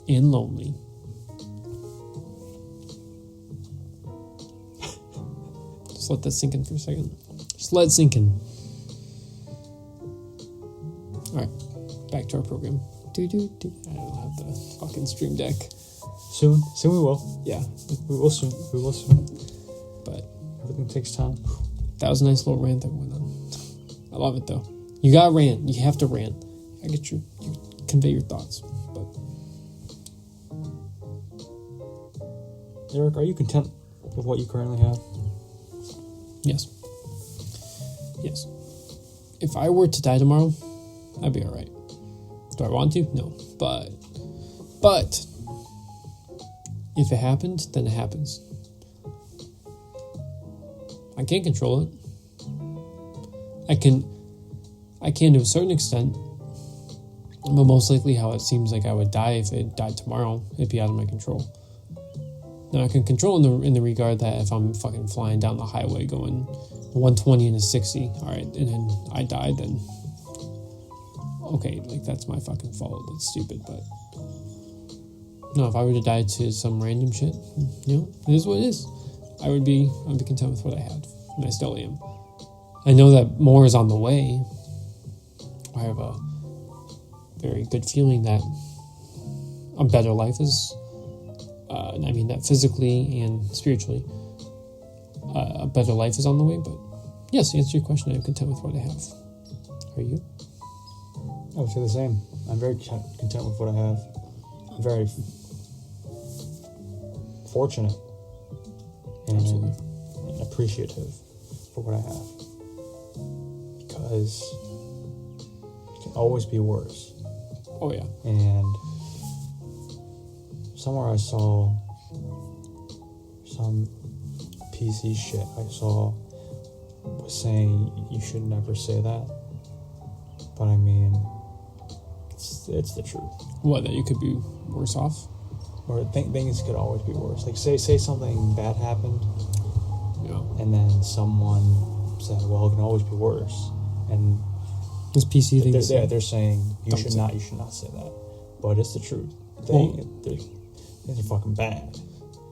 and lonely. Just let that sink in for a second. Just let it sink in. Alright, back to our program. I don't have the fucking stream deck. Soon we will. Yeah. We will soon. But everything takes time. That was a nice little rant that went on. I love it though. You gotta rant. You have to rant. I get you convey your thoughts. But Eric, are you content with what you currently have? Yes. If I were to die tomorrow, I'd be alright. Do I want to? No. But if it happened, then it happens. I can't control it. I can to a certain extent, but most likely how it seems like I would die if it died tomorrow, it'd be out of my control. Now I can control in the regard that if I'm fucking flying down the highway going 120 and a 60, alright, and then I die, then okay, like that's my fucking fault. That's stupid, but no, if I were to die to some random shit, it is what it is. I'd be content with what I had, and I still am. I know that more is on the way. I have a very good feeling that a better life is, that physically and spiritually, a better life is on the way. But yes, to answer your question, I'm content with what I have. Are you? I would say the same. I'm very content with what I have. I'm very fortunate and appreciative for what I have. Because can always be worse. Oh yeah. And somewhere I saw some PC shit was saying you should never say that. But I mean, it's the truth. What, that you could be worse off? Or things could always be worse. Like say something bad happened, Yeah. and then someone said, "Well, it can always be worse." And This PC thing. they're saying you should not say that. But it's the truth. Things are fucking bad.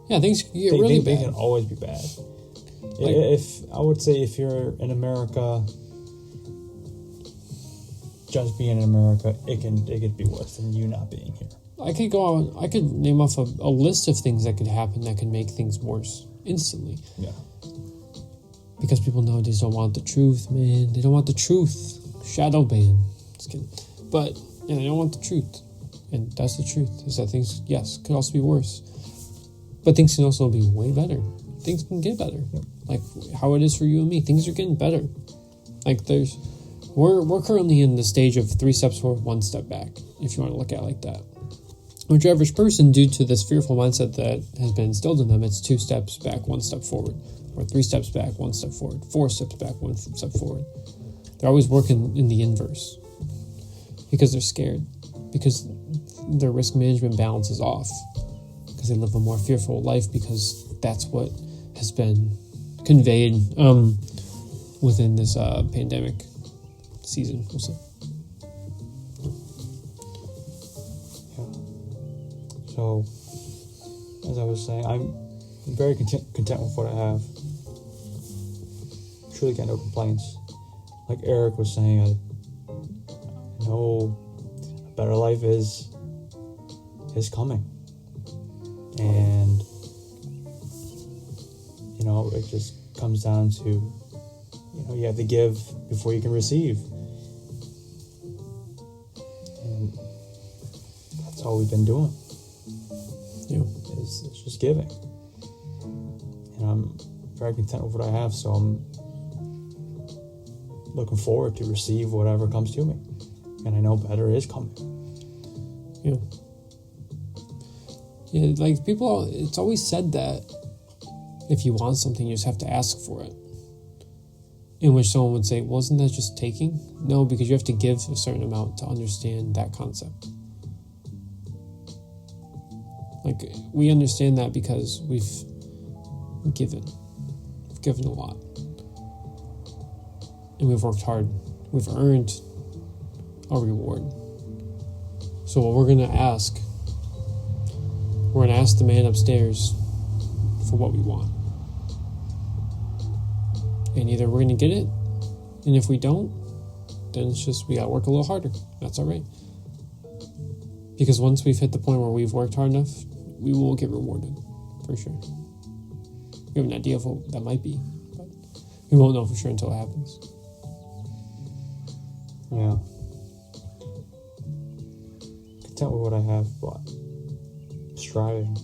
Yeah, things can get really They bad. can always be bad. Like- If you're in America, just being in America, it could be worse than you not being here. I could name off a list of things that could happen that could make things worse instantly. Yeah. Because people nowadays don't want the truth, man. They don't want the truth. Shadow ban. Just kidding. But, yeah, they don't want the truth. And that's the truth, is that things, yes, could also be worse. But things can also be way better. Things can get better. Yep. Like how it is for you and me. Things are getting better. Like we're currently in the stage of 3 steps forward, 1 step back, if you want to look at it like that. Which average person, due to this fearful mindset that has been instilled in them, it's 2 steps back, 1 step forward. Or 3 steps back, 1 step forward. 4 steps back, 1 step forward. They're always working in the inverse. Because they're scared. Because their risk management balance is off. Because they live a more fearful life, because that's what has been conveyed within this pandemic season, we'll say. Yeah. So, as I was saying, I'm very content with what I have. Truly got no complaints. Like Eric was saying, I know a better life is coming. And, it just comes down to, you have to give before you can receive. And that's all we've been doing. Yeah. It's just giving. And I'm very content with what I have, so I'm looking forward to receive whatever comes to me. And I know better is coming. Yeah. Yeah, like people, it's always said that if you want something, you just have to ask for it. In which someone would say, wasn't that just taking? No, because you have to give a certain amount to understand that concept. Like, we understand that because we've given. We've given a lot. And we've worked hard. We've earned a reward. So what we're going to ask, we're going to ask the man upstairs for what we want. And either we're going to get it, and if we don't, then it's just we got to work a little harder. That's all right. Because once we've hit the point where we've worked hard enough, we will get rewarded, for sure. We have an idea of what that might be, but we won't know for sure until it happens. Yeah. Content with what I have, but striving,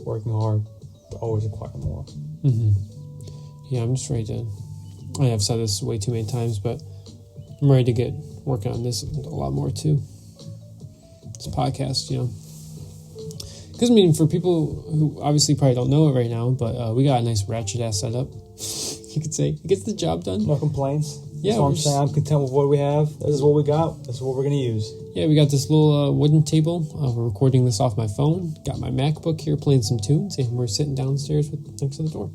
working hard to always acquire more. Mm-hmm. Yeah, I'm just ready to... I have said this way too many times, but I'm ready to get working on this a lot more too. This podcast, Because, for people who obviously probably don't know it right now, but we got a nice ratchet-ass setup. You could say. It gets the job done. No complaints. Yeah, That's what I'm saying. I'm content with what we have. This is what we got. This is what we're going to use. Yeah, we got this little wooden table. We're recording this off my phone. Got my MacBook here playing some tunes, and we're sitting downstairs next to the door.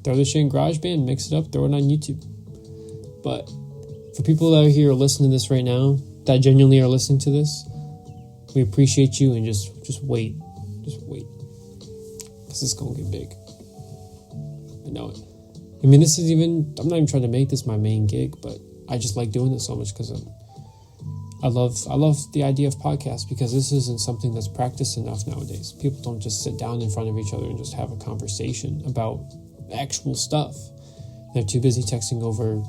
Throw this shit in GarageBand, mix it up, throw it on YouTube. But for people that are here listening to this right now, that genuinely are listening to this, we appreciate you, and just wait. Just wait. Because it's going to get big. I know it. This is I'm not even trying to make this my main gig, but I just like doing this so much because I love the idea of podcasts, because this isn't something that's practiced enough nowadays. People don't just sit down in front of each other and just have a conversation about actual stuff. They're too busy texting over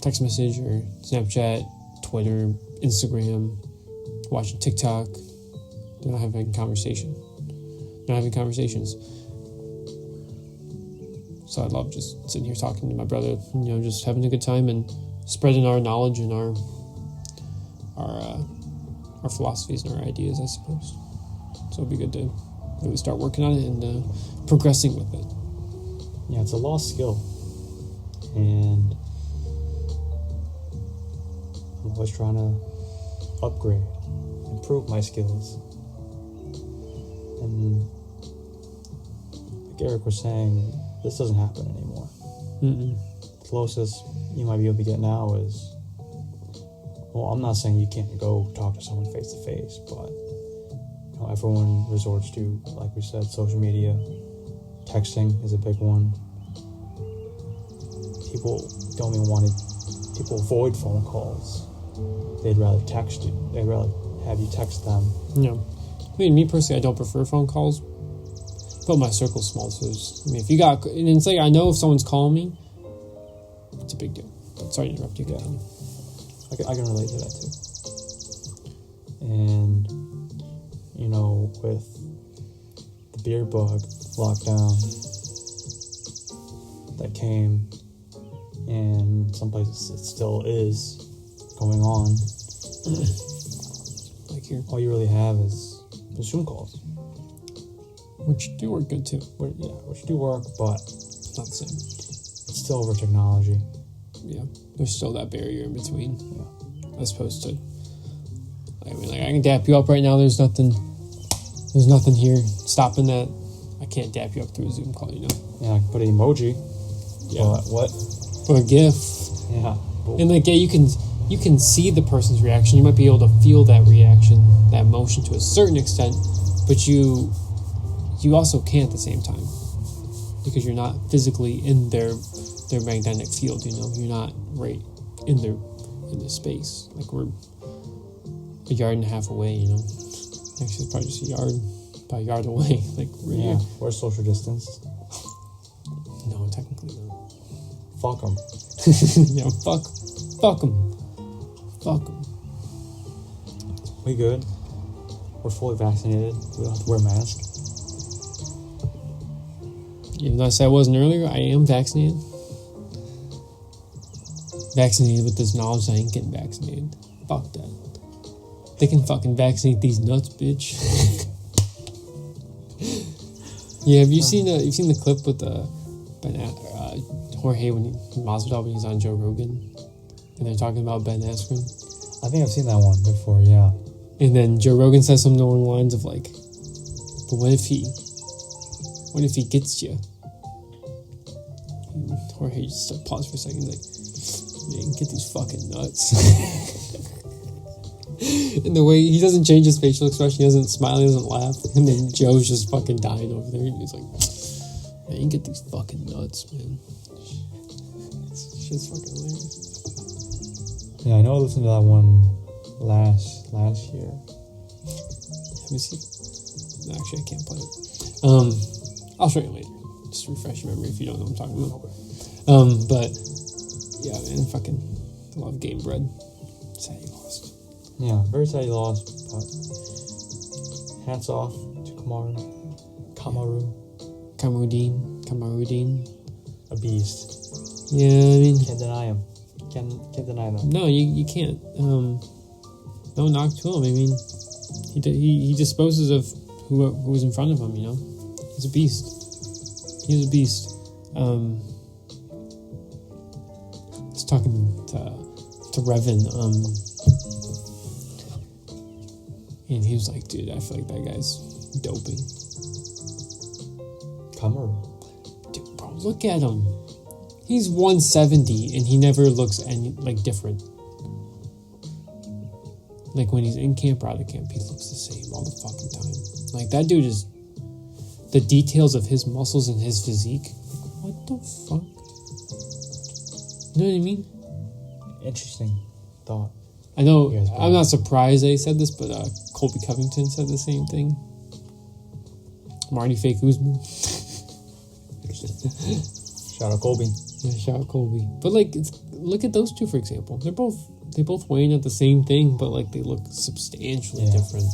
text message or Snapchat, Twitter, Instagram, watching TikTok. They're not having conversation. They're not having conversations. So I love just sitting here talking to my brother, just having a good time. And spreading our knowledge and our philosophies and our ideas, I suppose. So it'd be good to really start working on it and progressing with it. Yeah, it's a lost skill, and I'm always trying to upgrade, improve my skills. And like Eric was saying, this doesn't happen anymore. Mm-mm. The closest you might be able to get now is, well, I'm not saying you can't go talk to someone face to face, but you know, everyone resorts to, like we said, social media. Texting is a big one. People don't even want to. People avoid phone calls. They'd rather text you. They'd rather have you text them. Yeah. I mean, me personally, I don't prefer phone calls, but my circle's small, so if you got, and it's like, I know if someone's calling me, it's a big deal. But sorry to interrupt you. Continue. I can relate to that too. And, you know, with the beer bug lockdown that came, and some places it still is going on, like here, all you really have is Zoom calls. Which do work good too. Which do work, but It's not the same. it's still over technology. Yeah. There's still that barrier in between. Yeah. As opposed to, I mean, like, I can dap you up right now. There's nothing here stopping that. I can't dap you up through a Zoom call, you know? Yeah, I can put an emoji. Yeah. But what? Or a GIF. Yeah. And like, yeah, you can see the person's reaction. You might be able to feel that reaction, that emotion to a certain extent, but you also can't at the same time, because you're not physically in their magnetic field. You know, you're not right in their space. Like, we're a yard and a half away. You know, actually, it's probably just about a yard away. Like, right here. We're social distanced. No, technically not. Fuck them. Yeah, fuck them. We good. We're fully vaccinated. We don't have to wear masks. Even though I said I wasn't earlier, I am vaccinated. Vaccinated with this knowledge that I ain't getting vaccinated. Fuck that. They can fucking vaccinate these nuts, bitch. Yeah, have you seen the clip with Jorge Masvidal when he's on Joe Rogan, and they're talking about Ben Askren? I think I've seen that one before. Yeah. And then Joe Rogan says something along the lines of like, "But what if he gets you?" And Jorge just paused for a second, like, "Man, get these fucking nuts." And the way he doesn't change his facial expression, he doesn't smile, he doesn't laugh, and then Joe's just fucking dying over there. And he's like, "Man, get these fucking nuts, man." It's just fucking hilarious. Yeah, I know I listened to that one last year. Let me see. No, actually, I can't play it. I'll show you later. Just to refresh your memory if you don't know what I'm talking about. But yeah, man, fucking love game bread. Sad you lost. Yeah, very sad he lost, but hats off to Kamarudin. A beast. Yeah, I mean, Can't deny him. Can't deny that. no, you can't. No knock to him. I mean, he disposes of who was in front of him. You know, he's a beast. He's a beast. I was talking to Revan, and he was like, "Dude, I feel like that guy's doping." Kamaru. Dude, bro, look at him. He's 170, and he never looks any different. Like, when he's in camp or out of camp, he looks the same all the fucking time. Like, that dude is... The details of his muscles and his physique. What the fuck? You know what I mean? Interesting thought. I know, You guys I'm not surprised they said this, but Colby Covington said the same thing. Marty Fake Usman. Shout out Colby. Yeah, shout out Colby. But look at those two, for example. They both weighing at the same thing, but like they look substantially different.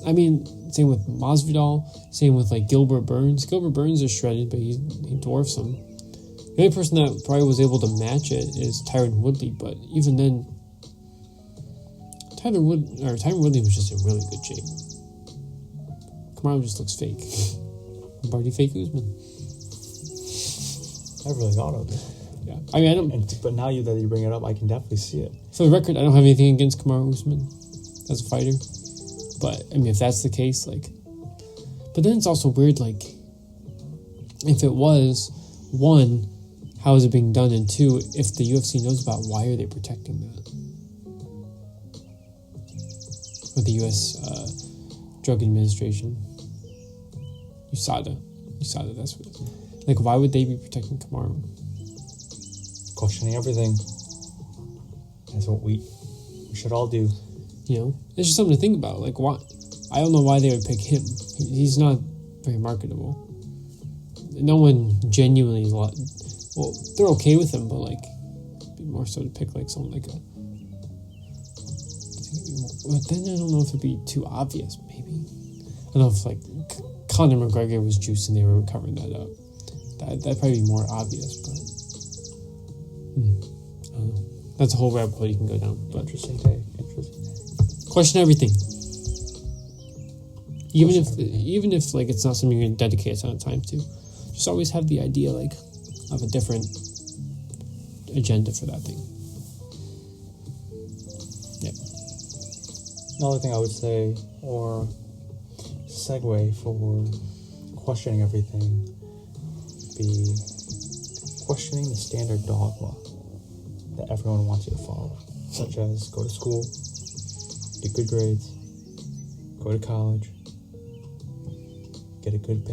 I mean, same with Masvidal. Same with like Gilbert Burns. Gilbert Burns is shredded, but he dwarfs him. The only person that probably was able to match it is Tyron Woodley, but even then, Tyron Woodley was just in really good shape. Kamaru just looks fake. Barty fake Usman. I really thought of it. Yeah, I mean, I don't. But now that you bring it up, I can definitely see it. For the record, I don't have anything against Kamaru Usman as a fighter, but I mean, if that's the case, like, but then it's also weird, like, if it was, one, how is it being done, and two, if the UFC knows about, why are they protecting that? Or the U.S. Drug Administration, USADA, that's what it is. Like, why would they be protecting Kamaru? Questioning everything. That's what we should all do. You know, it's just something to think about. Like, why? I don't know why they would pick him. He's not very marketable. No one genuinely. Well, they're okay with him, but like, it'd be more so to pick like someone like a. But then I don't know if it'd be too obvious. Maybe I don't know if like Conor McGregor was juiced and they were covering that up. That'd probably be more obvious, but I don't know. That's a whole rabbit hole you can go down. But Interesting take. question everything. Even if like it's not something you're gonna dedicate a ton of time to, just always have the idea like of a different agenda for that thing. Yep. Another thing I would say, or segue for questioning everything, be questioning the standard dogma that everyone wants you to follow, such as go to school, get good grades, go to college, get a good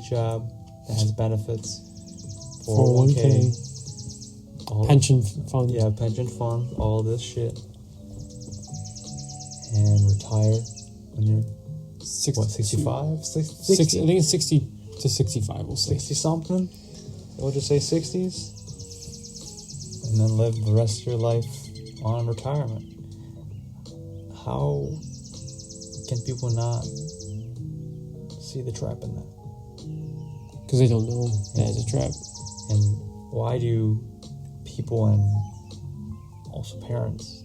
job that has benefits, 401k, pension fund. Yeah, pension fund, all this shit, and retire when you're 65? 60? I think it's 60 to 65. We'll say 60 something. We'll just say 60s, and then live the rest of your life on retirement. How can people not see the trap in that? Because they don't know that it's a trap. And why do people and also parents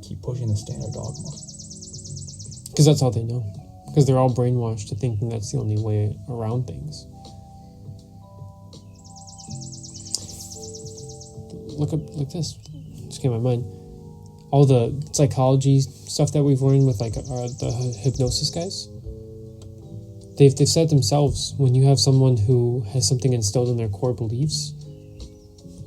keep pushing the standard dogma? Because that's all they know. Because they're all brainwashed to thinking that's the only way around things. Look up like this. Just came to my mind. All the psychology stuff that we've learned with like the hypnosis guys. They've said themselves, when you have someone who has something instilled in their core beliefs,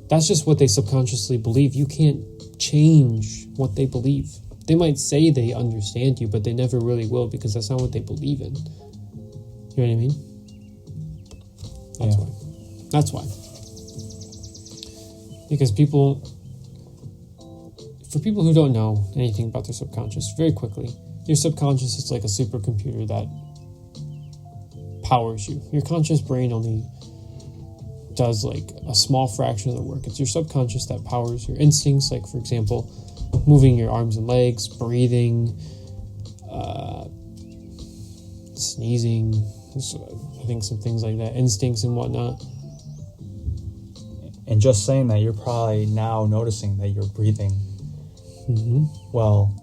that's just what they subconsciously believe. You can't change what they believe. They might say they understand you, but they never really will, because that's not what they believe in. You know what I mean? That's why. Because for people who don't know anything about their subconscious, very quickly, your subconscious is like a supercomputer that powers you. Your conscious brain only does like a small fraction of the work. It's your subconscious that powers your instincts, like for example, moving your arms and legs, breathing, sneezing, I think some things like that, instincts and whatnot. And just saying that, you're probably now noticing that you're breathing well,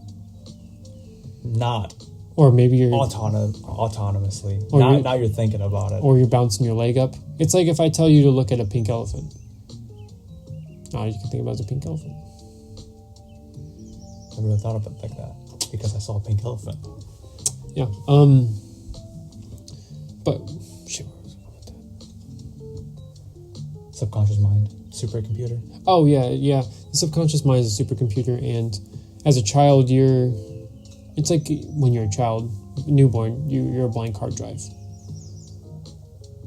not, or maybe you're autonomously. Or now you're thinking about it, or you're bouncing your leg up. It's like if I tell you to look at a pink elephant. All you can think about is a pink elephant. I never really thought of it like that because I saw a pink elephant. Yeah. But shit, where was I going with that? Subconscious mind, supercomputer. Oh yeah. The subconscious mind is a supercomputer, and as a child, it's like when you're a child, newborn, you're a blank hard drive.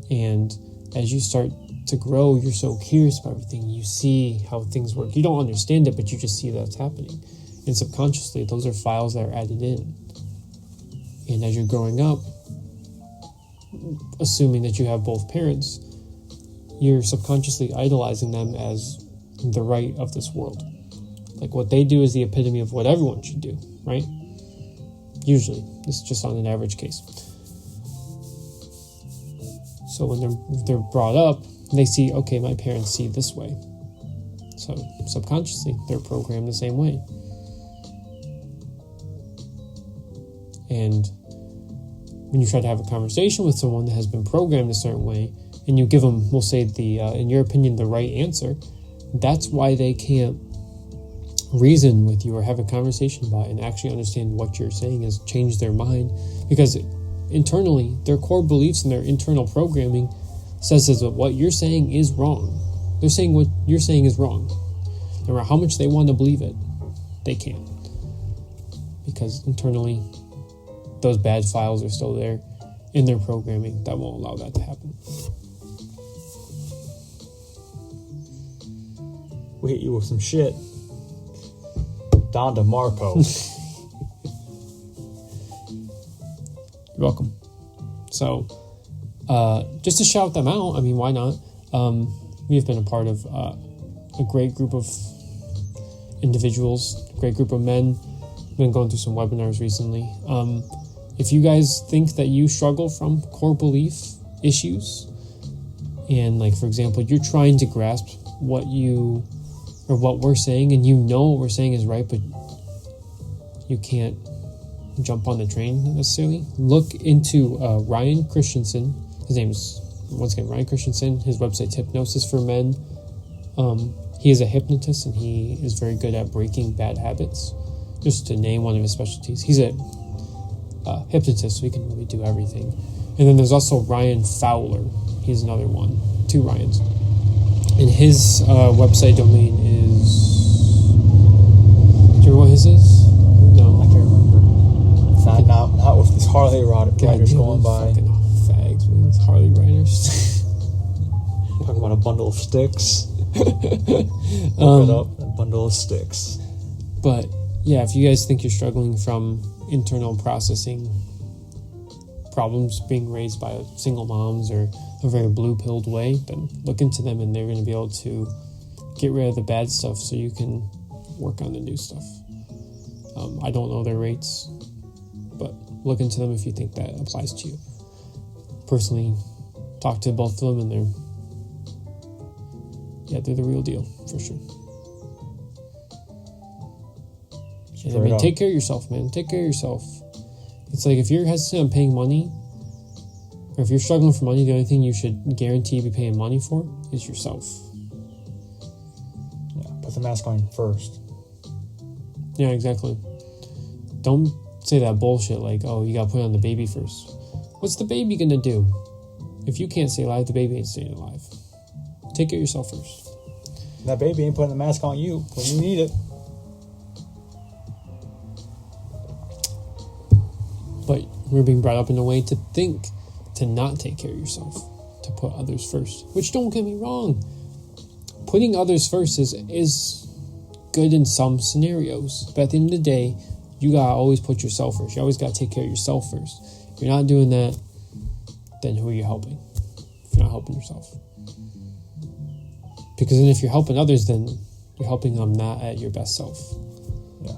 And as you start to grow, you're so curious about everything. You see how things work. You don't understand it, but you just see that's happening. And subconsciously, those are files that are added in. And as you're growing up, assuming that you have both parents, you're subconsciously idolizing them as the right of this world. Like what they do is the epitome of what everyone should do, right? Usually, it's just on an average case. So when they're brought up, they see, okay, my parents see this way. So subconsciously, they're programmed the same way. And when you try to have a conversation with someone that has been programmed a certain way, and you give them, we'll say, in your opinion, the right answer, that's why they can't reason with you or have a conversation about it and actually understand what you're saying has changed their mind. Because internally, their core beliefs and their internal programming says that what you're saying is wrong. They're saying what you're saying is wrong. No matter how much they want to believe it, they can't. Because internally, those bad files are still there in their programming that won't allow that to happen. We hit you with some shit. Down to Marco. You're welcome. So, just to shout them out, I mean, why not? We've been a part of a great group of individuals, a great group of men. We've been going through some webinars recently. If you guys think that you struggle from core belief issues, and like, for example, you're trying to grasp what we're saying, and you know what we're saying is right, but you can't jump on the train necessarily, look into Ryan Christensen. His name is, once again, Ryan Christensen. His website's Hypnosis for Men. He is a hypnotist, and he is very good at breaking bad habits, just to name one of his specialties. He's a hypnotist, so he can really do everything. And then there's also Ryan Fowler. He's another one. 2 Ryans. And his website domain is... Do you remember what his is? No. I can't remember. Not with these Harley riders going by. Fucking fags with these Harley riders. Talking about a bundle of sticks. Look it up. A bundle of sticks. But, yeah, if you guys think you're struggling from internal processing problems being raised by single moms or a very blue-pilled way, then look into them, and they're going to be able to get rid of the bad stuff so you can work on the new stuff. I don't know their rates, but look into them if you think that applies to you. Personally, talk to both of them, and they're the real deal, for sure. And I mean, take care of yourself, man. Take care of yourself. It's like, if you're hesitant on paying money, or if you're struggling for money, the only thing you should guarantee be paying money for is yourself. Yeah, put the mask on first. Yeah, exactly. Don't say that bullshit like, oh, you gotta put on the baby first. What's the baby gonna do? If you can't stay alive, the baby ain't staying alive. Take care of yourself first. That baby ain't putting the mask on you when you need it. But we're being brought up in a way to think to not take care of yourself, to put others first. Which, don't get me wrong, putting others first is good in some scenarios. But at the end of the day, you gotta always put yourself first. You always gotta take care of yourself first. If you're not doing that, then who are you helping? If you're not helping yourself. Because then if you're helping others, then you're helping them not at your best self. Yeah.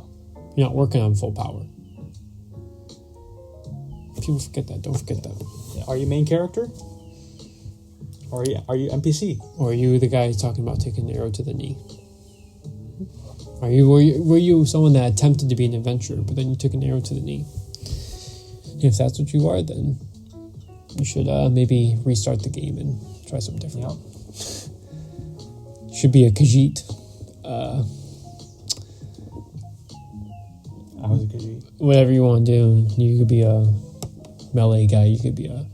You're not working on full power. People forget that. Don't forget that. Are you main character? Or are you NPC? Or are you the guy talking about taking an arrow to the knee? Were you someone that attempted to be an adventurer, but then you took an arrow to the knee? If that's what you are, then you should maybe restart the game and try something different. Yep. Should be a Khajiit. I was a Khajiit. Whatever you want to do. You could be a melee guy. You could be a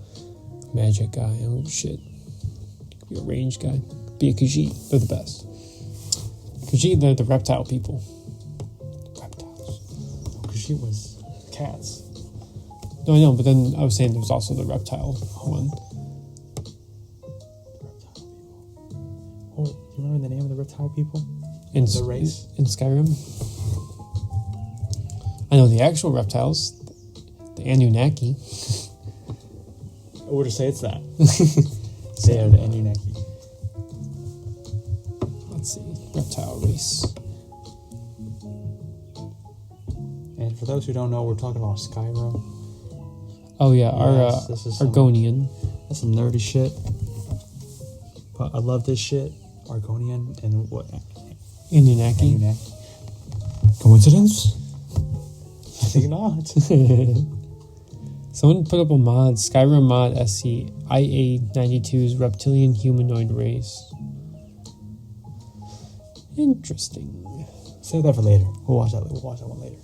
magic guy. I don't give a shit. You could be a range guy. Be a Khajiit. They're the best. Khajiit, they're the reptile people. Reptiles. Khajiit was cats. No, I know, but then I was saying there's also the reptile one. Oh, do you remember the name of the reptile people? In the race? In Skyrim? I know the actual reptiles. The Anunnaki. I would say it's that. They are the Anunnaki. Let's see. Reptile race. And for those who don't know, we're talking about Skyrim. Oh yeah, Yes, this is some- Argonian. That's some nerdy shit. But I love this shit. Argonian and what? Anunnaki. Coincidence? I think not. Someone put up a mod, Skyrim mod SC IA92's reptilian humanoid race. Interesting. Save that for later. We'll watch that one later.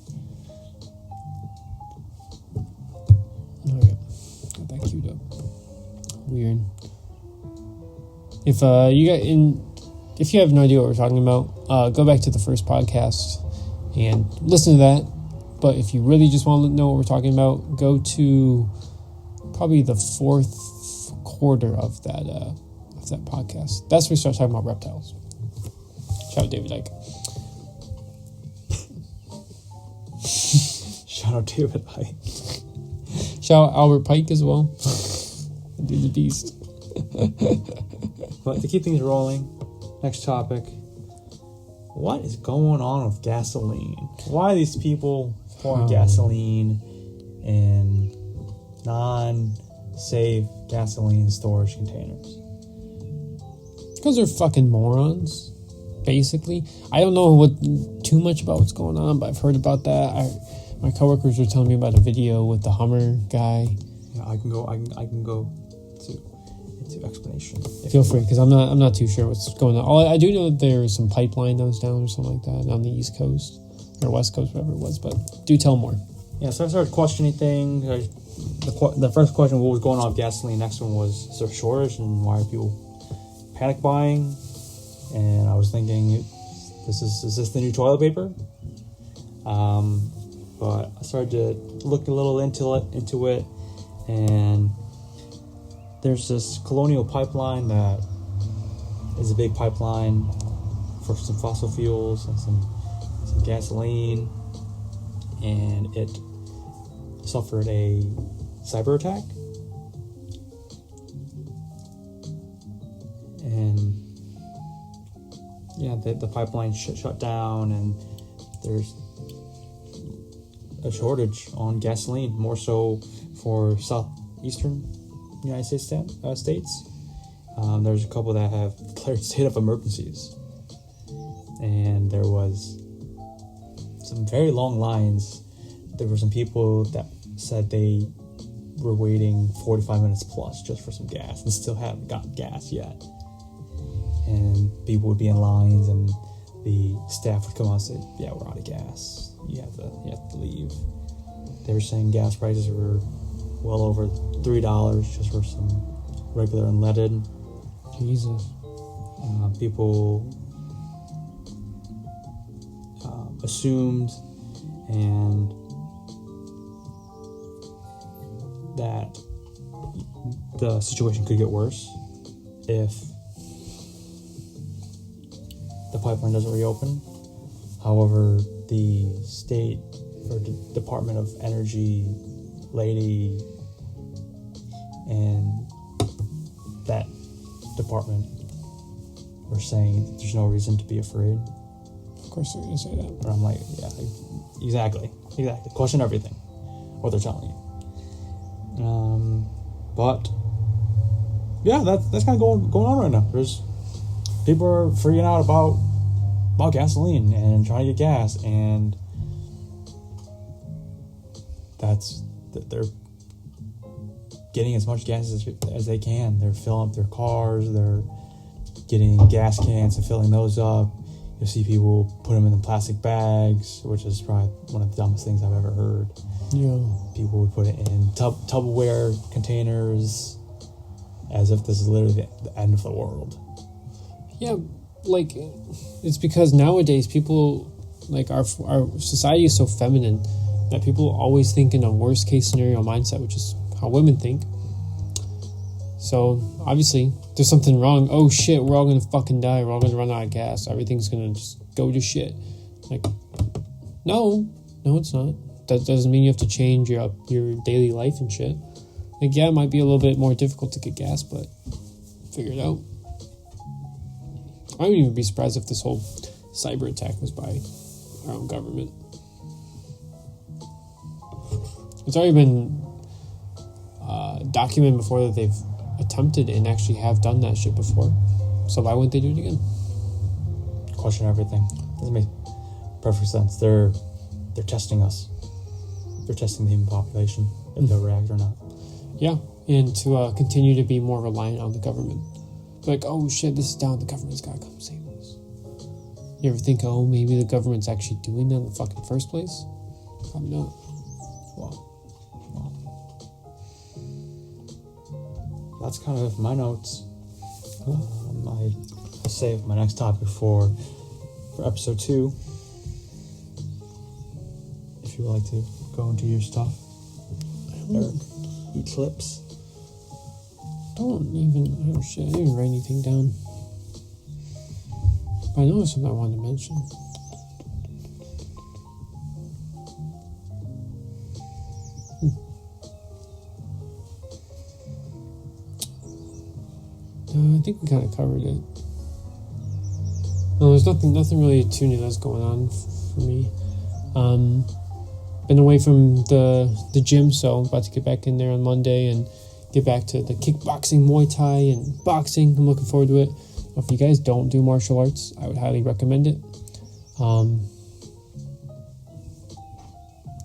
Alright. Got that queued up. Weird. If you have no idea what we're talking about, go back to the first podcast and listen to that. But if you really just want to know what we're talking about, go to probably the fourth quarter of that podcast. That's when we start talking about reptiles. Shout out David Icke. Shout out David Icke. Shout out Albert Pike as well. Dude, the beast. But to keep things rolling, next topic. What is going on with gasoline? Why are these people pouring gasoline in non-safe gasoline storage containers? Because they're fucking morons, basically. I don't know too much about what's going on, but I've heard about that. My coworkers were telling me about a video with the Hummer guy. Yeah, I can go into explanation. Feel free, because I'm not too sure what's going on. I do know that there was some pipeline that was down or something like that on the East Coast or West Coast, whatever it was. But do tell more. Yeah, so I started questioning things. The first question, what was going on with gasoline? Next one was, is there a shortage and why are people panic buying? And I was thinking, is this the new toilet paper? But I started to look a little into it, and there's this Colonial pipeline that is a big pipeline for some fossil fuels and some gasoline, and it suffered a cyber attack. And yeah, the pipeline shut down, and there's a shortage on gasoline, more so for southeastern United States. There's a couple that have declared state of emergencies, and there was some very long lines. There were some people that said they were waiting 45 minutes plus just for some gas and still haven't gotten gas yet. And people would be in lines, and the staff would come out and say, "Yeah, we're out of gas. You have to leave." They were saying gas prices were well over $3 just for some regular unleaded. Jesus. People assumed and that the situation could get worse if the pipeline doesn't reopen. However, the state or Department of Energy lady and that department were saying there's no reason to be afraid. Of course they're going to say that. And I'm like, yeah, exactly. Question everything, what they're telling you. But yeah, that's kind of going on right now. There's people are freaking out about gasoline and trying to get gas, and they're getting as much gas as they can. They're filling up their cars. They're getting gas cans and filling those up. You'll see people put them in the plastic bags, which is probably one of the dumbest things I've ever heard. Yeah. People would put it in Tupperware containers as if this is literally the end of the world. Yeah, like, it's because nowadays people, like, our society is so feminine that people always think in a worst case scenario mindset, which is how women think. So obviously there's something wrong. Oh shit, we're all gonna fucking die. We're all gonna run out of gas. Everything's gonna just go to shit. Like, no, it's not. That doesn't mean you have to change your daily life and shit. Like, yeah, it might be a little bit more difficult to get gas, but figure it out. I wouldn't even be surprised if this whole cyber attack was by our own government. It's already been documented before that they've attempted and actually have done that shit before. So why wouldn't they do it again? Question everything. Doesn't make perfect sense. They're testing us. They're testing the human population, if they'll react or not. Yeah, and to continue to be more reliant on the government. Like, oh shit, this is down, the government's gotta come save us. You ever think, oh, maybe the government's actually doing that in the fucking first place? Probably not. Well, that's kind of my notes. I saved my next topic for episode 2. If you would like to go into your stuff. Eric, eclipse. Oh shit, I didn't even write anything down. But I know there's something I wanted to mention. I think we kind of covered it. No, there's nothing really too new that's going on for me. Been away from the gym, so I'm about to get back in there on Monday and get back to the kickboxing, Muay Thai, and boxing. I'm looking forward to it. If you guys don't do martial arts, I would highly recommend it.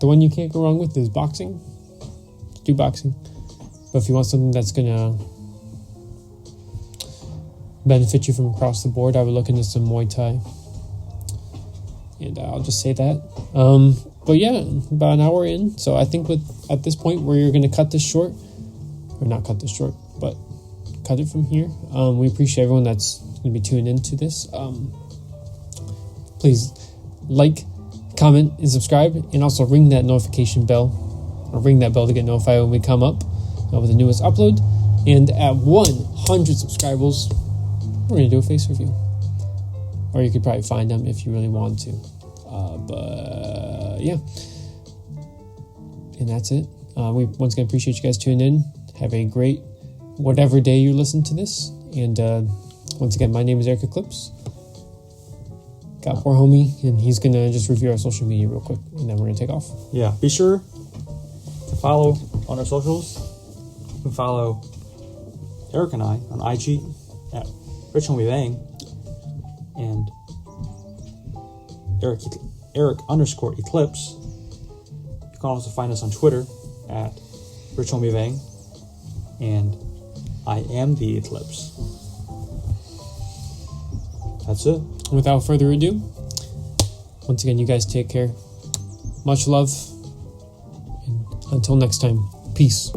The one you can't go wrong with is boxing. Do boxing. But if you want something that's going to benefit you from across the board, I would look into some Muay Thai. And I'll just say that. But yeah, about an hour in. So I think at this point where you're going to cut this short, or not cut this short, but cut it from here. We appreciate everyone that's going to be tuning into this. Please like, comment, and subscribe, and also ring that notification bell, or ring that bell to get notified when we come up with the newest upload. And at 100 subscribers, we're going to do a face review. Or you could probably find them if you really want to. But yeah. And that's it. We once again appreciate you guys tuning in. Have a great whatever day you listen to this. And once again, my name is Eric Eclipse. Got poor homie, and he's going to just review our social media real quick, and then we're going to take off. Yeah, be sure to follow on our socials. You can follow Eric and I on IG at Rich Homie Bang, and Eric_Eclipse. You can also find us on Twitter at Rich Homie Bang, and I am the Eclipse. That's it. Without further ado, once again, you guys take care. Much love. And until next time, peace.